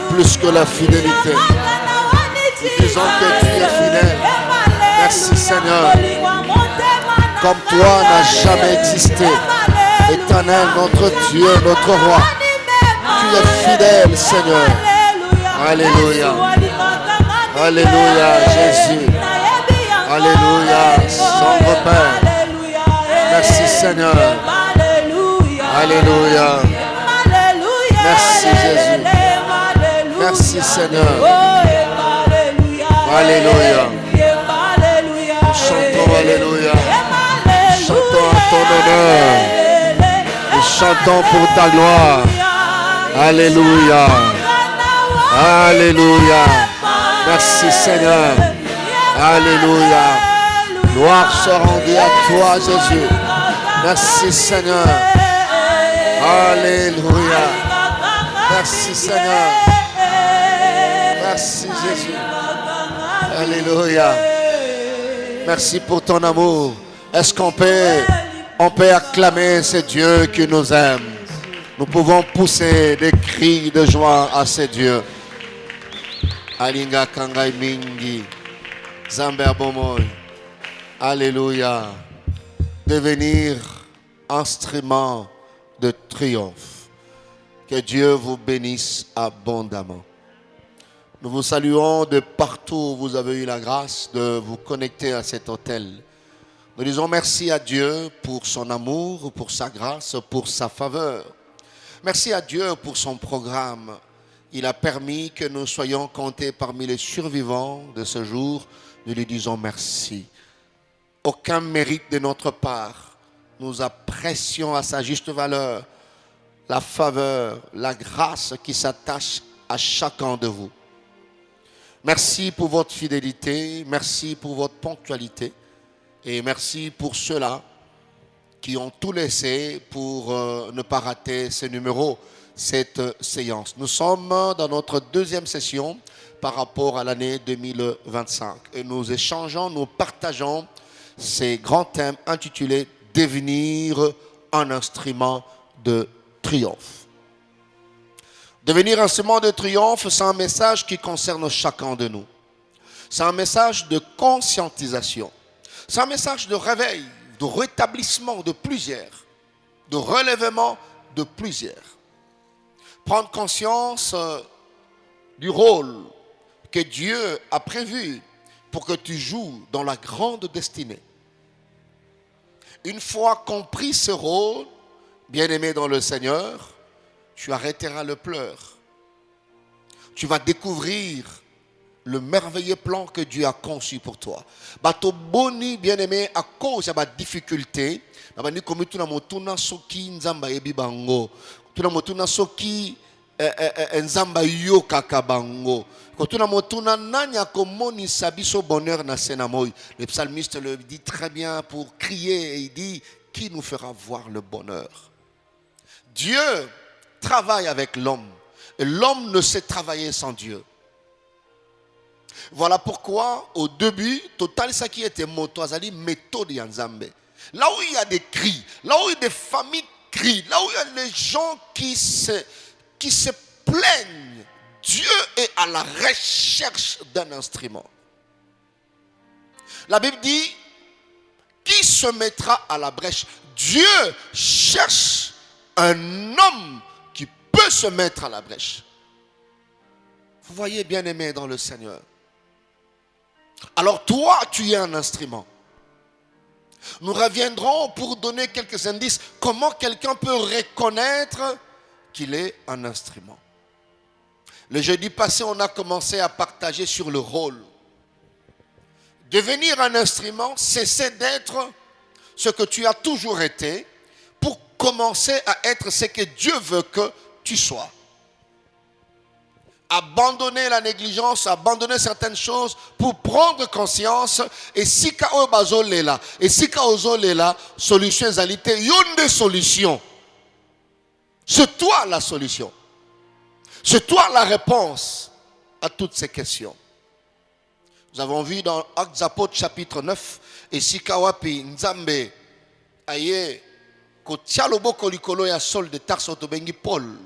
Plus que la fidélité. Nous disons que tu es fidèle. Merci Seigneur. Comme toi n'a jamais existé. Éternel, notre Dieu, notre roi. Tu es fidèle Seigneur. Alléluia. Alléluia Jésus. Alléluia sans repère. Merci Seigneur. Alléluia. Merci Jésus. Merci Seigneur. Alléluia. Nous chantons Alléluia. Nous chantons à ton honneur. Nous chantons pour ta gloire. Alléluia. Alléluia. Merci Seigneur. Alléluia. Gloire soit rendue à toi Jésus. Merci Seigneur. Alléluia. Merci Seigneur. Merci Jésus. Alléluia. Merci pour ton amour. Est-ce qu'on peut acclamer ce Dieu qui nous aime? Nous pouvons pousser des cris de joie à ce Dieu. Alinga kangai mingi. Zamber bomoy. Alléluia. Devenir instrument de triomphe. Que Dieu vous bénisse abondamment. Nous vous saluons de partout où vous avez eu la grâce de vous connecter à cet hôtel. Nous disons merci à Dieu pour son amour, pour sa grâce, pour sa faveur. Merci à Dieu pour son programme. Il a permis que nous soyons comptés parmi les survivants de ce jour. Nous lui disons merci. Aucun mérite de notre part. Nous apprécions à sa juste valeur la faveur, la grâce qui s'attache à chacun de vous. Merci pour votre fidélité, merci pour votre ponctualité et merci pour ceux-là qui ont tout laissé pour ne pas rater ce numéro, cette séance. Nous sommes dans notre deuxième session par rapport à l'année 2025 et nous échangeons, nous partageons ces grands thèmes intitulés devenir un instrument de triomphe. Devenir un instrument de triomphe, c'est un message qui concerne chacun de nous. C'est un message de conscientisation. C'est un message de réveil, de rétablissement de plusieurs, de relèvement de plusieurs. Prendre conscience du rôle que Dieu a prévu pour que tu joues dans la grande destinée. Une fois compris ce rôle, bien-aimé dans le Seigneur, tu arrêteras le pleur. Tu vas découvrir le merveilleux plan que Dieu a conçu pour toi. Bato boni bien-aimé à cause de la difficulté, nabani komi tuna motuna soki nzamba yebi bango, tuna motuna soki nzamba yo kakabango, tuna motuna nanya komoni sabiso bonheur na senamoy. Le psalmiste le dit très bien pour crier et il dit qui nous fera voir le bonheur. Dieu travaille avec l'homme et l'homme ne sait travailler sans Dieu. Voilà pourquoi, au début, total ça qui était motoazali méthode yanzambe. Là où il y a des cris, là où il y a des familles crient, là où il y a les gens qui se plaignent, Dieu est à la recherche d'un instrument. La Bible dit, qui se mettra à la brèche? Dieu cherche un homme qui peut se mettre à la brèche. Vous voyez, bien-aimé dans le Seigneur. Alors toi, tu es un instrument. Nous reviendrons pour donner quelques indices. Comment quelqu'un peut reconnaître qu'il est un instrument. Le jeudi passé, on a commencé à partager sur le rôle. Devenir un instrument, cesser d'être ce que tu as toujours été pour commencer à être ce que Dieu veut que tu sois. Abandonner la négligence, abandonner certaines choses pour prendre conscience et si ka obazo lela et si ka ozo lela solution zalité yonde solution. C'est toi la solution. C'est toi la réponse à toutes ces questions. Nous avons vu dans Actes des Apôtres chapitre 9 et si kawapi nzambe aye ko tialobo kolikolo ya Saul de Tarso tobengi Paul.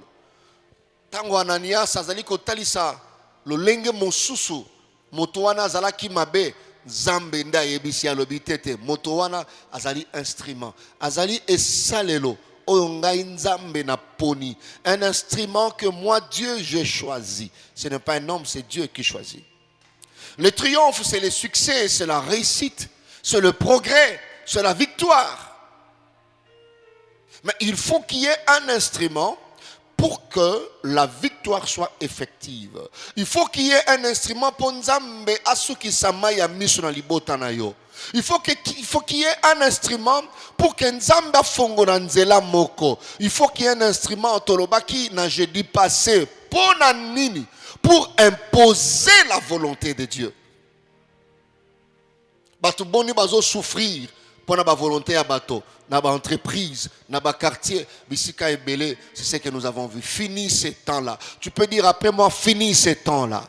Tango Ananias azali kotalisa lolenge mosusu moto wana azalaki mabe nzambe nda yebisi alobi tete moto wana azali instrument azali esalelo oyo ngai nzambe na poni, un instrument que moi Dieu j'ai choisi. Ce n'est pas un homme, c'est Dieu qui choisit. Le triomphe, c'est le succès, c'est la réussite, c'est le progrès, c'est la victoire. Mais il faut qu'il y ait un instrument pour que la victoire soit effective. Il faut qu'il y ait un instrument pour Nzambe asuki samaya miso na libota na yo. Il faut qu'il y ait un instrument pour que Nzamba fongo na nzela moko. Il faut qu'il y ait un instrument tolobaki na jeudi passé pour nini, pour imposer la volonté de Dieu. Bato boni bazo souffrir pour la volonté à bateau, na ba entreprise, na ba quartier, bisika et belé, c'est ce que nous avons vu. Fini ces temps-là. Tu peux dire après moi, fini ces temps-là.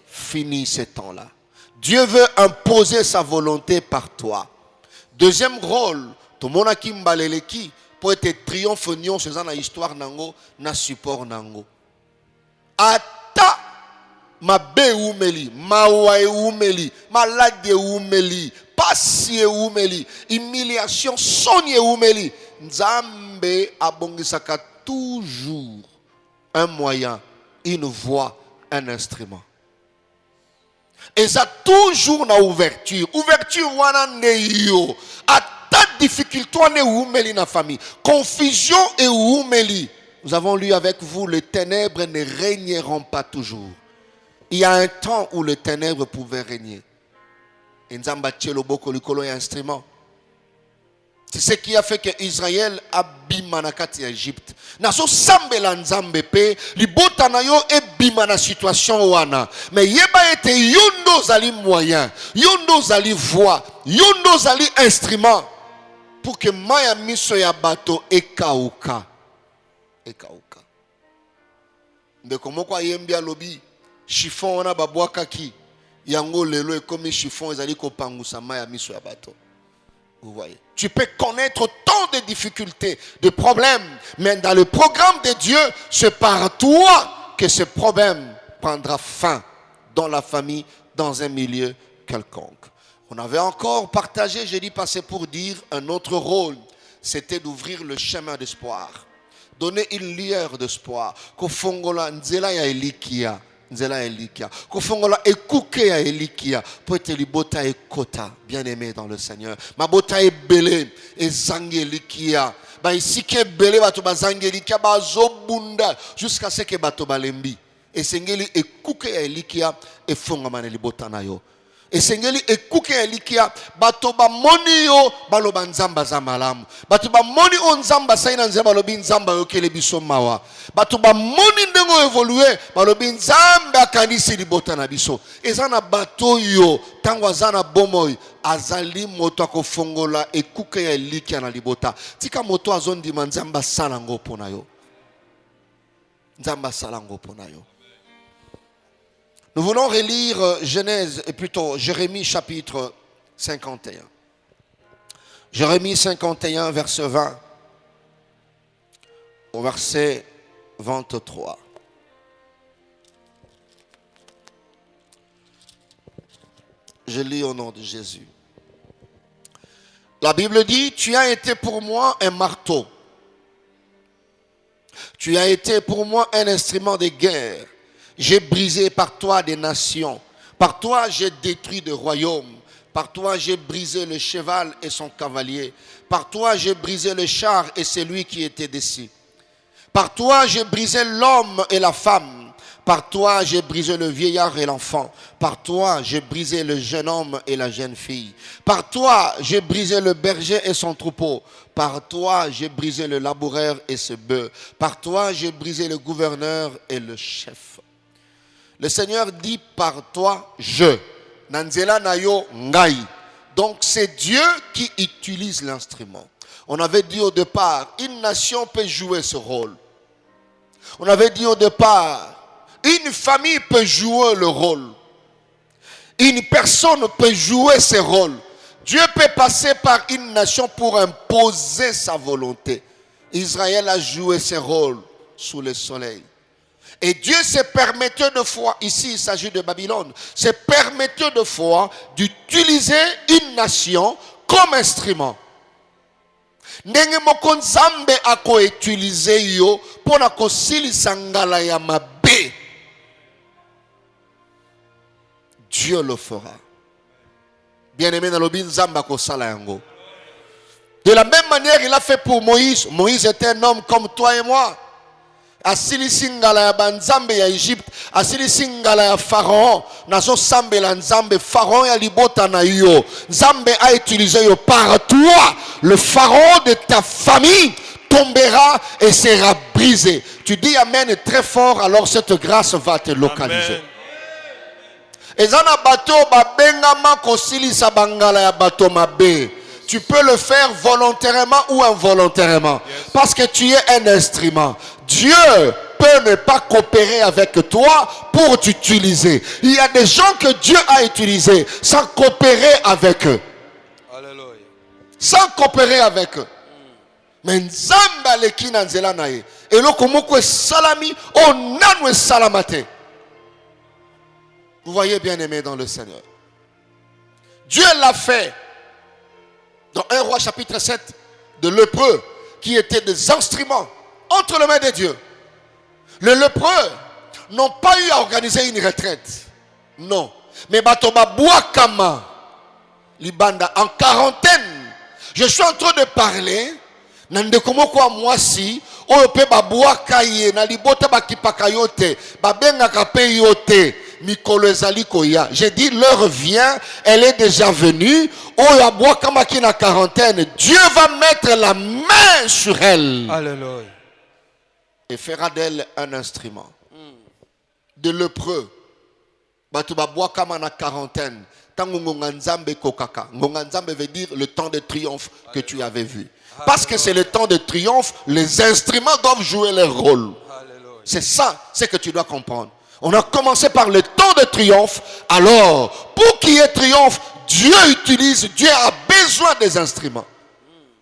Fini ces temps-là. Dieu veut imposer sa volonté par toi. Deuxième rôle, tout le monde a qui mbaleleki pour être triomphe nion c'est dans histoire nango, na support nango. Ata ma be umeli, ma wa umeli, malade umeli, passie umeli, humiliation sonye umeli. Nzambe abongisaka toujours un moyen, une voie, un instrument. Et ça toujours na ouverture. Ouverture wana ne yo. À ta difficulté ne umeli na famille. Confusion et umeli. Nous avons lu avec vous, les ténèbres ne régneront pas toujours. Il y a un temps où les ténèbres pouvaient régner. Et Nzamba tchelo boko likolo ya instrument. C'est ce qui a fait que Israël a bimanakati Égypte. Naso sambela nzambe pe libota na yo e bimana situation wana. Mais yeba ete yondo zali moyen, yondo zali voix, yondo zali instrument pour que maya miso ya bato ekauka. Ekauka. Ndeko moko ayembia lobi chiffon wana babwaka ki yango lelo ekomi chiffon ezali kopangusa maya miso ya bato. Vous voyez. Tu peux connaître tant de difficultés, de problèmes, mais dans le programme de Dieu, c'est par toi que ce problème prendra fin dans la famille, dans un milieu quelconque. On avait encore partagé, j'ai dit passer pour dire un autre rôle, c'était d'ouvrir le chemin d'espoir. Donner une lueur d'espoir. Kofongola nzela ya elikia. Nzela elikia. Kofongola ekuke ya elikia. Poete libota ekota. Bien-aimé dans le Seigneur. Ma bota e belé. E zange elikia. Ba isike belé bato ba zange elikia. Ba zobunda. Jusqu'à ce que bato balembi. E sengeli ekuke ya elikia. E fonga mane libota na yo. Esengeli ekuke elikia bato ba moni yo baloba nzamba za malamu bato ba moni on nzamba saina nzamba lobi nzamba yokele biso mawa bato ba moni ndengo evoluer balobi nzamba akanisi libota na biso ezana bato yo tango azana bomoy azali moto akofongola ekuke ya elikia na libota tika moto azondima nzamba sala ngo pona yo nzamba sala ngo pona yo. Nous voulons relire Jérémie chapitre 51. Jérémie 51, verset 20 au verset 23. Je lis au nom de Jésus. La Bible dit, tu as été pour moi un marteau. Tu as été pour moi un instrument de guerre. J'ai brisé par toi des nations. Par toi, j'ai détruit des royaumes. Par toi, j'ai brisé le cheval et son cavalier. Par toi, j'ai brisé le char et celui qui était dessus. Par toi, j'ai brisé l'homme et la femme. Par toi, j'ai brisé le vieillard et l'enfant. Par toi, j'ai brisé le jeune homme et la jeune fille. Par toi, j'ai brisé le berger et son troupeau. Par toi, j'ai brisé le laboureur et ses bœufs. Par toi, j'ai brisé le gouverneur et le chef. Le Seigneur dit par toi, je. Nanzela nayo ngai. Donc c'est Dieu qui utilise l'instrument. On avait dit au départ, une nation peut jouer ce rôle. On avait dit au départ, une famille peut jouer le rôle. Une personne peut jouer ce rôle. Dieu peut passer par une nation pour imposer sa volonté. Israël a joué ce rôle sous le soleil. Et Dieu se permettait de fois, ici il s'agit de Babylone, se permettait de fois d'utiliser une nation comme instrument. Ndenge moko nzambe ako utiliser yo pona kosilisa ngala ya mabe. Dieu le fera. Bien-aimé dans l'obin nzamba ko sala yango. De la même manière il a fait pour Moïse. Moïse était un homme comme toi et moi. Asili singala ya banzambe ya Egypte, asili singala ya Pharaon, nazo sambe la nzambe Pharaon ya libota na yo. Nzambe a utilisé yo par toi. Le Pharaon de ta famille tombera et sera brisé. Tu dis amen très fort, alors cette grâce va te localiser. Ezana bato babengama kosili sa bangala ya bato mabe. Tu peux le faire volontairement ou involontairement. Parce que tu es un instrument. Dieu peut ne pas coopérer avec toi pour t'utiliser. Il y a des gens que Dieu a utilisés sans coopérer avec eux. Alléluia. Sans coopérer avec eux. Mais nzamba leki na nzela na ye. Eloko moko salami onanwe salamate. Vous voyez, bien aimé dans le Seigneur. Dieu l'a fait. Dans 1 Roi chapitre 7, de lépreux qui étaient des instruments entre les mains de Dieu. Les lépreux n'ont pas eu à organiser une retraite. Non. Mais Batoba Bouakama, Libanda, en quarantaine. Je suis en train de parler. Nandekomo kwa mwasi, oyope babouaka ye, na libota bakipaka yote, babenga kape yote. J'ai dit l'heure vient, elle est déjà venue. Na quarantaine, Dieu va mettre la main sur elle. Alléluia. Et fera d'elle un instrument. De lépreux. Batuba boakama na quarantaine. Tango ngonganzambe kokaka. Ngonganzambe veut dire le temps de triomphe que tu avais vu. Parce que c'est le temps de triomphe, les instruments doivent jouer leur rôle. C'est ça, c'est que tu dois comprendre. On a commencé par le temps de triomphe. Alors, pour qu'il y ait triomphe, Dieu Dieu a besoin des instruments.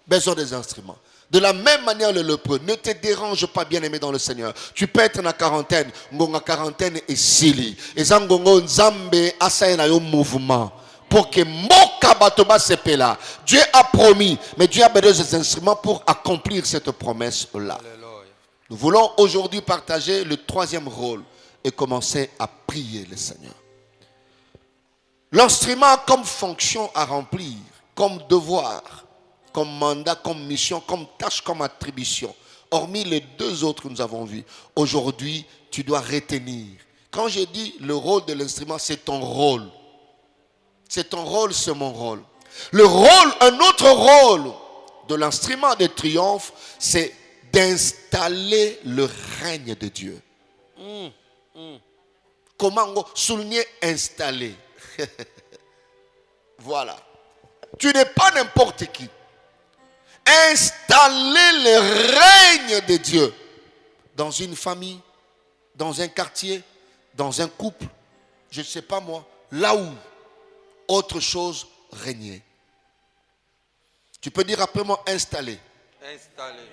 Besoin des instruments. De la même manière, le lépreux, ne te dérange pas, bien-aimé dans le Seigneur. Tu peux être dans la quarantaine, ngonga quarantaine et sili. Et ça, ngongo nzambe asaye na yo mouvement. Pour que moka batoba sepe là. Dieu a promis, mais Dieu a besoin des instruments pour accomplir cette promesse-là. Nous voulons aujourd'hui partager le troisième rôle et commencer à prier le Seigneur. L'instrument a comme fonction à remplir, comme devoir, comme mandat, comme mission, comme tâche, comme attribution. Hormis les deux autres que nous avons vus, aujourd'hui, tu dois retenir. Quand je dis le rôle de l'instrument, c'est ton rôle. C'est ton rôle, c'est mon rôle. Le rôle, un autre rôle de l'instrument de triomphe, c'est d'installer le règne de Dieu. Comment souligner installer? Voilà. Tu n'es pas n'importe qui. Installer le règne de Dieu dans une famille, dans un quartier, dans un couple, je ne sais pas moi, là où autre chose régnait. Tu peux dire après moi installer. Installer.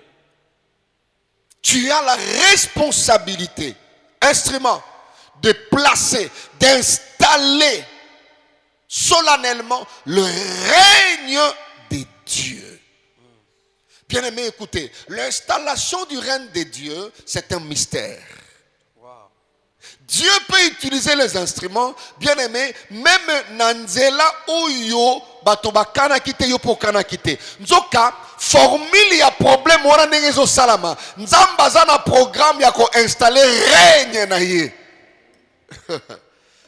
Tu as la responsabilité, instrument, de placer, d'installer solennellement le règne de Dieu. Bien-aimé, écoutez, l'installation du règne de Dieu, c'est un mystère. Dieu peut utiliser les instruments, bien-aimé, même Nanzela Oyo, Batobakana Kite Yopo Kana Kite. Nzoka, formule ya problème, wana nengezo salama. Nzambaza na programme yako installer règne na ye.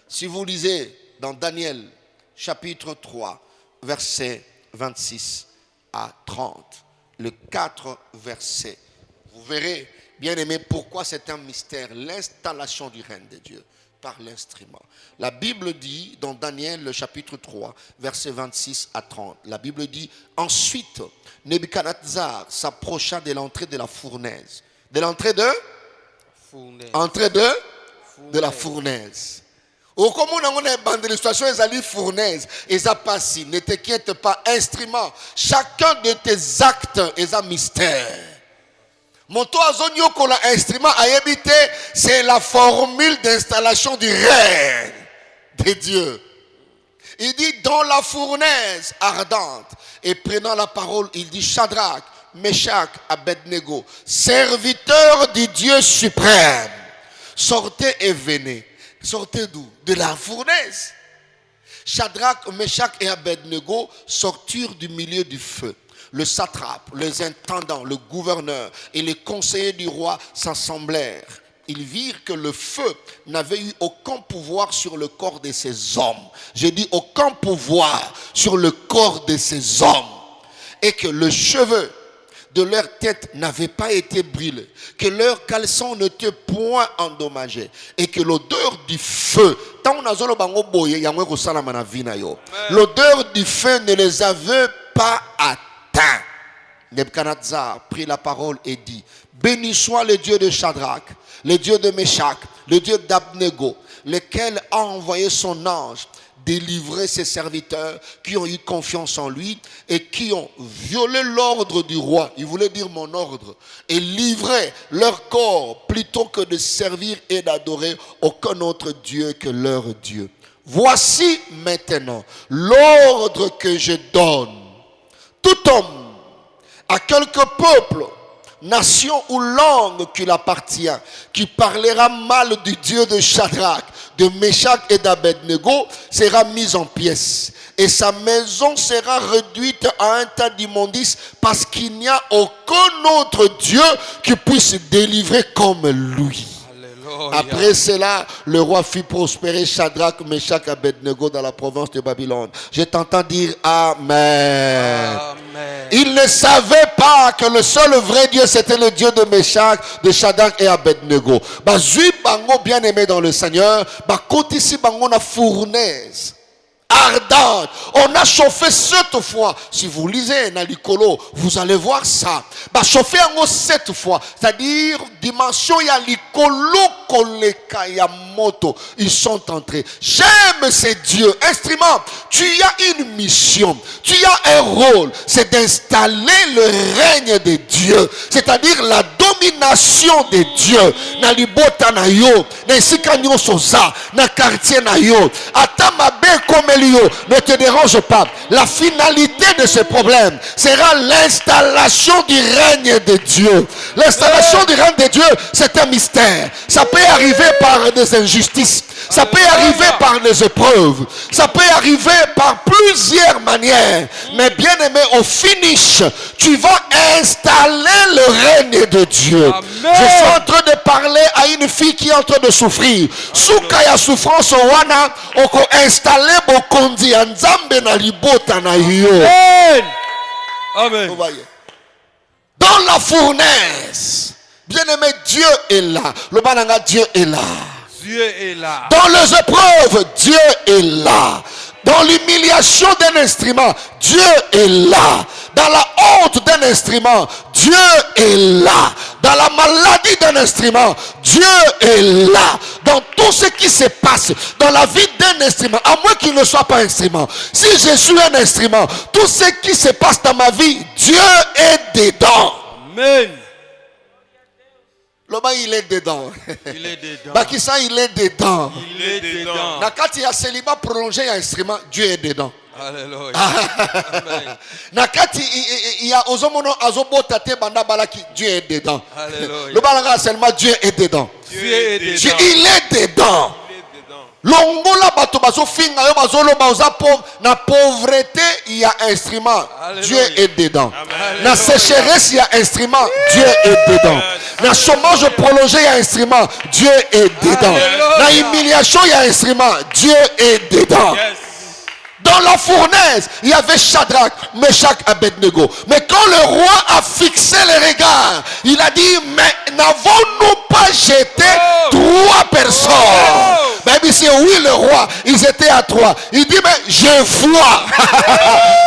Si vous lisez dans Daniel, chapitre 3, versets 26 à 30, le 4 versets, vous verrez, bien aimé, pourquoi c'est un mystère, l'installation du règne de Dieu par l'instrument. La Bible dit, dans Daniel, le chapitre 3, versets 26 à 30, la Bible dit, ensuite, Nebuchadnezzar s'approcha de l'entrée de la fournaise. De l'entrée de? Fournaise. Entrée de la fournaise. Au commun, on a une illustration, ils allaient fournaise, ils ont passé, ne t'inquiète pas, instrument, chacun de tes actes est un mystère. Mon toazonio qu'on a instrument à habiter, c'est la formule d'installation du règne de Dieu. Il dit dans la fournaise ardente, et prenant la parole, il dit Shadrach, Meshach, Abednego, serviteurs du Dieu suprême, sortez et venez. Sortez d'où? De la fournaise. Shadrach, Meshach et Abednego sortirent du milieu du feu. Le satrape, les intendants, le gouverneur et les conseillers du roi s'assemblèrent. Ils virent que le feu n'avait eu aucun pouvoir sur le corps de ces hommes. J'ai dit aucun pouvoir sur le corps de ces hommes. Et que le cheveu de leur tête n'avait pas été brûlé, que leurs caleçons n'étaient point endommagés, et que l'odeur du feu, l'odeur du feu ne les avait pas atteints. Nebuchadnezzar prit la parole et dit, béni soit le Dieu de Shadrach, le Dieu de Meshach, le Dieu d'Abednego, lequel a envoyé son ange délivrer ses serviteurs qui ont eu confiance en lui et qui ont violé l'ordre du roi, il voulait dire mon ordre, et livré leur corps plutôt que de servir et d'adorer aucun autre Dieu que leur Dieu. Voici maintenant l'ordre que je donne. Tout homme, à quelque peuple, nation ou langue qu'il appartient, qui parlera mal du Dieu de Shadrach, de Meshach et d'Abednego, sera mis en pièces. Et sa maison sera réduite à un tas d'immondices, parce qu'il n'y a aucun autre Dieu qui puisse délivrer comme lui. Alléluia. Après cela, le roi fit prospérer Shadrach, Meshach et Abednego dans la province de Babylone. Je t'entends dire Amen. Amen. Il ne savait pas que le seul vrai Dieu c'était le Dieu de Meshach, de Shadrach et Abednego. Bazui bango bien aimé dans le Seigneur, bakoti si bango na fournaise ardente. On a chauffé 7 fois. Si vous lisez Nalikolo, vous allez voir ça. Bah chauffer en 7 fois. C'est-à-dire, dimension ya likolo koleka ya moto. Ils sont entrés. J'aime ces dieux. Instrument, tu as une mission. Tu as un rôle. C'est d'installer le règne de Dieu. C'est-à-dire la domination de Dieu. Na libota na yo. Na isika nyonso za. Na quartier na yo. Ata mabe comme elio. Ne te dérange pas. La finalité de ce problème sera l'installation du règne de Dieu. L'installation du règne de Dieu, c'est un mystère. Ça peut arriver par des injustices. Ça peut arriver par des épreuves. Ça peut arriver par plusieurs manières. Mais bien aimé, au finish, tu vas installer le règne de Dieu. Amen. Je suis en train de parler à une fille qui est en train de souffrir. Souka souffrance wana, oko installer bokondi anzambe na libota na yo. Amen. Amen. Vous voyez. Dans la fournaise, bien aimé, Dieu est là. Le bananga, Dieu est là. Dieu est là. Dans les épreuves, Dieu est là. Dans l'humiliation d'un instrument, Dieu est là. Dans la honte d'un instrument, Dieu est là. Dans la maladie d'un instrument, Dieu est là. Dans tout ce qui se passe dans la vie d'un instrument, à moins qu'il ne soit pas instrument. Si je suis un instrument, tout ce qui se passe dans ma vie, Dieu est dedans. Amen. Le bas, il est dedans. Il est dedans. Bakissa, il est dedans. Il est dedans. Nakati ya célibat prolongé un instrument, Dieu est dedans. Alléluia. Amen. Nakati il y a ozomono azobota te banda balaki, Dieu est dedans. Alléluia. Le balanga seulement Dieu est dedans. Dieu est dedans. Dieu, il est dedans. Il est dedans. Longola bato bazo finga yo bazo lo baza pauvre na pauvreté il y a instrument. Alléluia. Dieu est dedans. Amen. Na sécheresse il y a instrument. Dieu est dedans. Na chômage prolongé il y a instrument. Dieu est dedans. Alléluia. Na humiliation il y a instrument. Dieu est dedans. Yes. Dans la fournaise, il y avait Shadrach, Meshach, Abednego. Mais quand le roi a fixé les regards, il a dit, mais n'avons-nous pas jeté 3 personnes? Même si oui, le roi, ils étaient à 3. Il dit, mais je vois.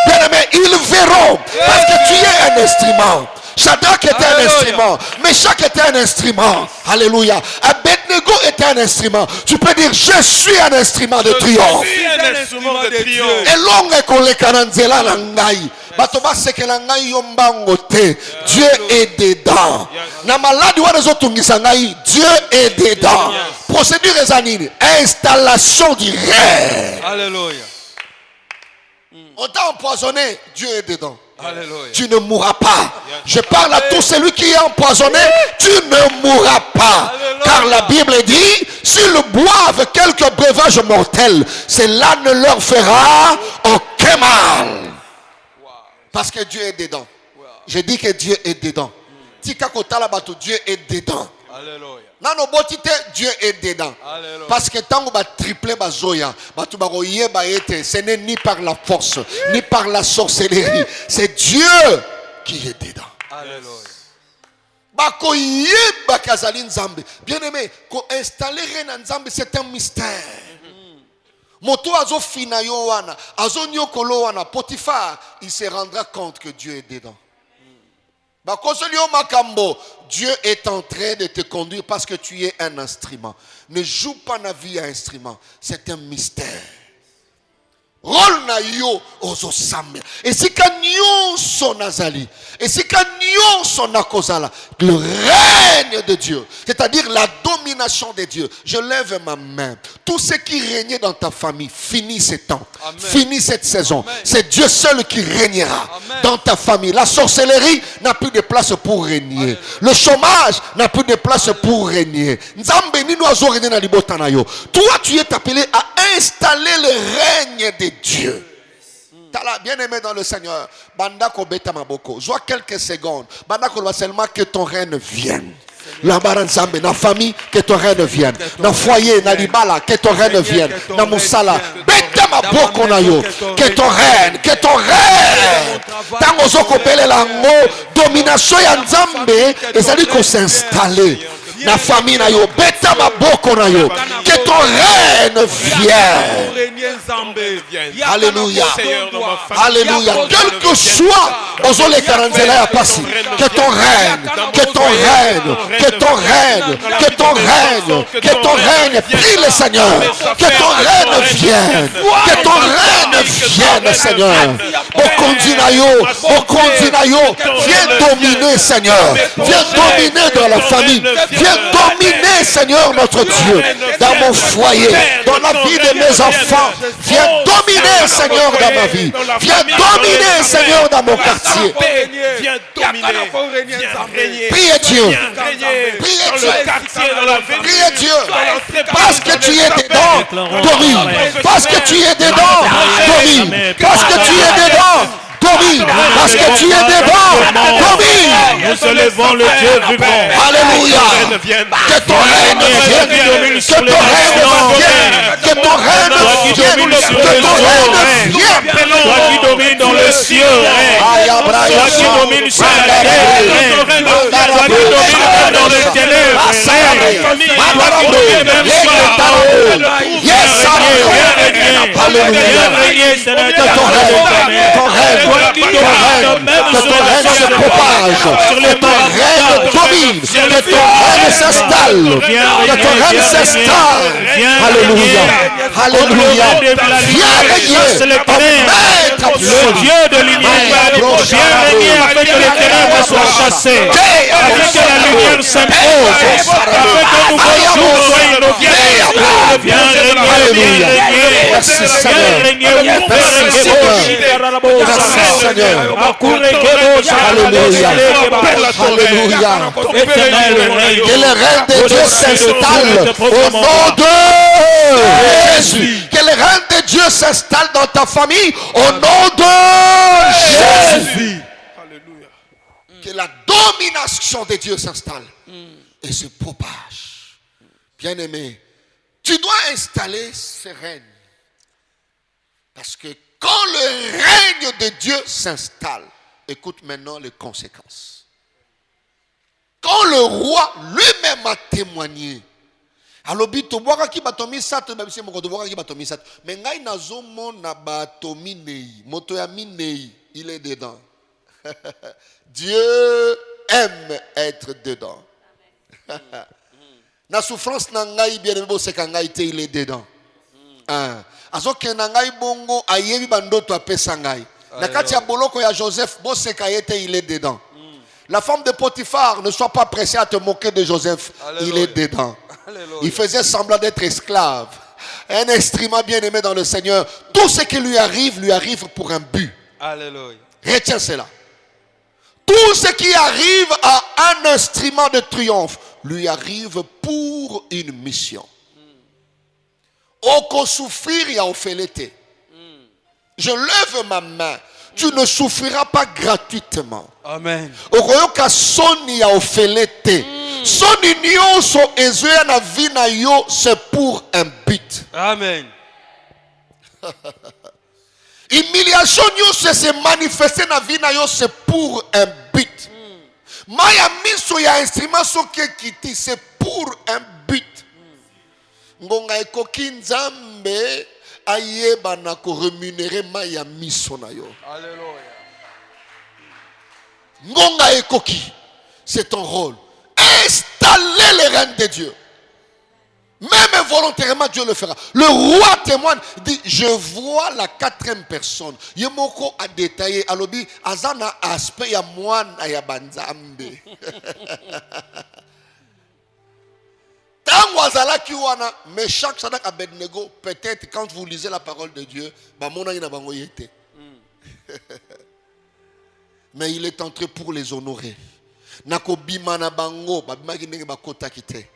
Bien aimé, ils verront. Parce que tu es un instrument. Shadrach était un instrument. Meshach était un instrument. Alléluia. Abednego était un instrument. Tu peux dire, je suis un instrument de triomphe. Je suis un instrument de triomphe. Et longue koleka na nzela na ngai. Bato basekela ngai yo mbango te. Dieu est dedans. Na maladi wana zotungisa ngai, Dieu est dedans. Procédure ezanini, installation du règne. Alléluia. On t'a empoisonné, Dieu est dedans. Alléluia. Tu ne mourras pas. Je parle à tout celui qui est empoisonné, tu ne mourras pas. Alléluia. Car la Bible dit, s'ils boivent quelques breuvages mortels, cela ne leur fera aucun mal. Parce que Dieu est dedans. Je dis que Dieu est dedans. Tika kotala bato, Dieu est dedans. Alléluia. Nano botite, Dieu est dedans. Alléluia. Parce que tant que va tripler bazoya, batu ba yeba ete, ce n'est ni par la force, ni par la sorcellerie. C'est Dieu qui est dedans. Alléluia. Bako yeba kazali nzambe. Bien aimé, ko installer reine nzambe, c'est un mystère. Moto azo fina yo wana, azo nyokolo wana, Potiphar, il se rendra compte que Dieu est dedans. Makambo, Dieu est en train de te conduire parce que tu es un instrument. Ne joue pas la vie à un instrument. C'est un mystère. Rôle na yo ozo sambe. Et si kanyon son nazali. Et si kanyon son akozala. Le règne de Dieu. C'est-à-dire la domination de Dieu. Je lève ma main. Tout ce qui régnait dans ta famille, finit ce temps. Amen. Finit cette saison. Amen. C'est Dieu seul qui régnera Amen. dans ta famille. La sorcellerie n'a plus de place pour régner. Amen. Le chômage n'a plus de place pour régner. Nzambe ni no azo régner na libota na yo. Toi, tu es appelé à installer le règne de Dieu. Tala, bien aimé dans le Seigneur. Bandako beta maboko. Joie quelques secondes. Bandako va seulement que ton règne vienne. La baranzambe, na famille, que ton règne vienne. Na foyer, na libala, que ton règne vienne. Na musala, beta maboko na yo. Que ton règne, que ton règne. Tango zoko pele lango, domination ya nzambe, ezali ko s'installer. Na famille na yo, beta Ata maboko na yo. Que ton règne vienne. Alléluia. Alléluia. Quel que soit aux les 40 là passé. Que ton règne, que ton règne, que ton règne, que ton règne, que ton règne, prie le Seigneur. Que ton règne vienne. Que ton règne vienne, Seigneur. Au Condinayo, viens dominer, Seigneur. Viens dominer dans la famille. Viens dominer, Seigneur, notre Dieu. Dans mon foyer, dans la vie de mes enfants. Viens dominer, Seigneur, dans ma vie. Viens dominer, Seigneur, dans mon quartier. Viens dominer. Viens régner. Priez Dieu. Priez Dans Dieu. le quartier, dans la ville. Priez Dieu. Parce que tu es dedans, domine. Parce que tu es dedans, domine. Parce que tu es dedans, domine. Parce que tu es dedans, domine. Nous élevons le Dieu vivant. Alléluia. Que ton règne vienne. Que ton règne vienne. Que ton règne vienne. Que ton règne vienne. Toi qui domines dans le ciel, toi qui domines sur la terre, toi qui domines dans le ténèbre, toi qui domines même sur la parole. Viens régner, Seigneur, ton règne se propage. sur les Que ton règne domine. Que ton règne s'installe. Que ton règne s'installe. Alléluia. Alléluia. Viens régner. Maître absolu. le Dieu de lumière, viens régner afin que les ténèbres soient chassées, afin que la lumière s'impose, afin que nous jours soient inaugurés. Viens régner, Merci Seigneur. Merci Seigneur. Alléluia. Alléluia. Que le règne de Dieu s'installe au nom de Jésus. Que le règne de Dieu s'installe dans ta famille au nom de Jésus. Alléluia. Que la domination de Dieu s'installe et se propage. Bien-aimé, tu dois installer ce règne. Parce que quand le règne de Dieu s'installe, écoute maintenant les conséquences. Quand le roi lui-même a témoigné, alobi toboka ki batomi sato babisi moko toboka ki batomi sato mais ngai nazomo na batomi nei moto ya minei il est dedans. Dieu aime être dedans. Na souffrance na ngai bien aimé boseka ngai te il est dedans. Azoke na ngai bongo ayebi bandoto apesa ngai. Na kati ya boloko ya Joseph boseka yete il est dedans. La femme de Potiphar, ne sois pas pressé à te moquer de Joseph. Alléluia. Il est dedans. Alléluia. Il faisait semblant d'être esclave. Un instrument bien aimé dans le Seigneur. Tout ce qui lui arrive pour un but. Alléluia. Retiens cela. Tout ce qui arrive à un instrument de triomphe lui arrive pour une mission. Oko souffrir et offelete. Je lève ma main. Tu ne souffriras pas gratuitement. Amen. Okoyoka soni ya offelete. Soni nyonso ezoya na vie na yo, c'est pour un but. Amen. Humiliation nyonso se manifester na vie na yo, c'est pour un but. Maya miso ya instrument soki kiti, c'est pour un but. Ngonga ekoki nzambe ayeba na ko rémunérer maya miso na yo. Alléluia. Ngonga ekoki, c'est ton rôle. Installer le règne de Dieu. Même volontairement, Dieu le fera. Le roi témoigne, dit, je vois la quatrième personne. Yemoko a détaillé, alobi, azana aspect ya moine ayabanzambe. Tango azalaki wana, mais chaque Shadrach Abednego, peut-être quand vous lisez la parole de Dieu, bamona ina bango yete. Mais il est entré pour les honorer. Nakobima na bango, babima ki ndenge bakota kite.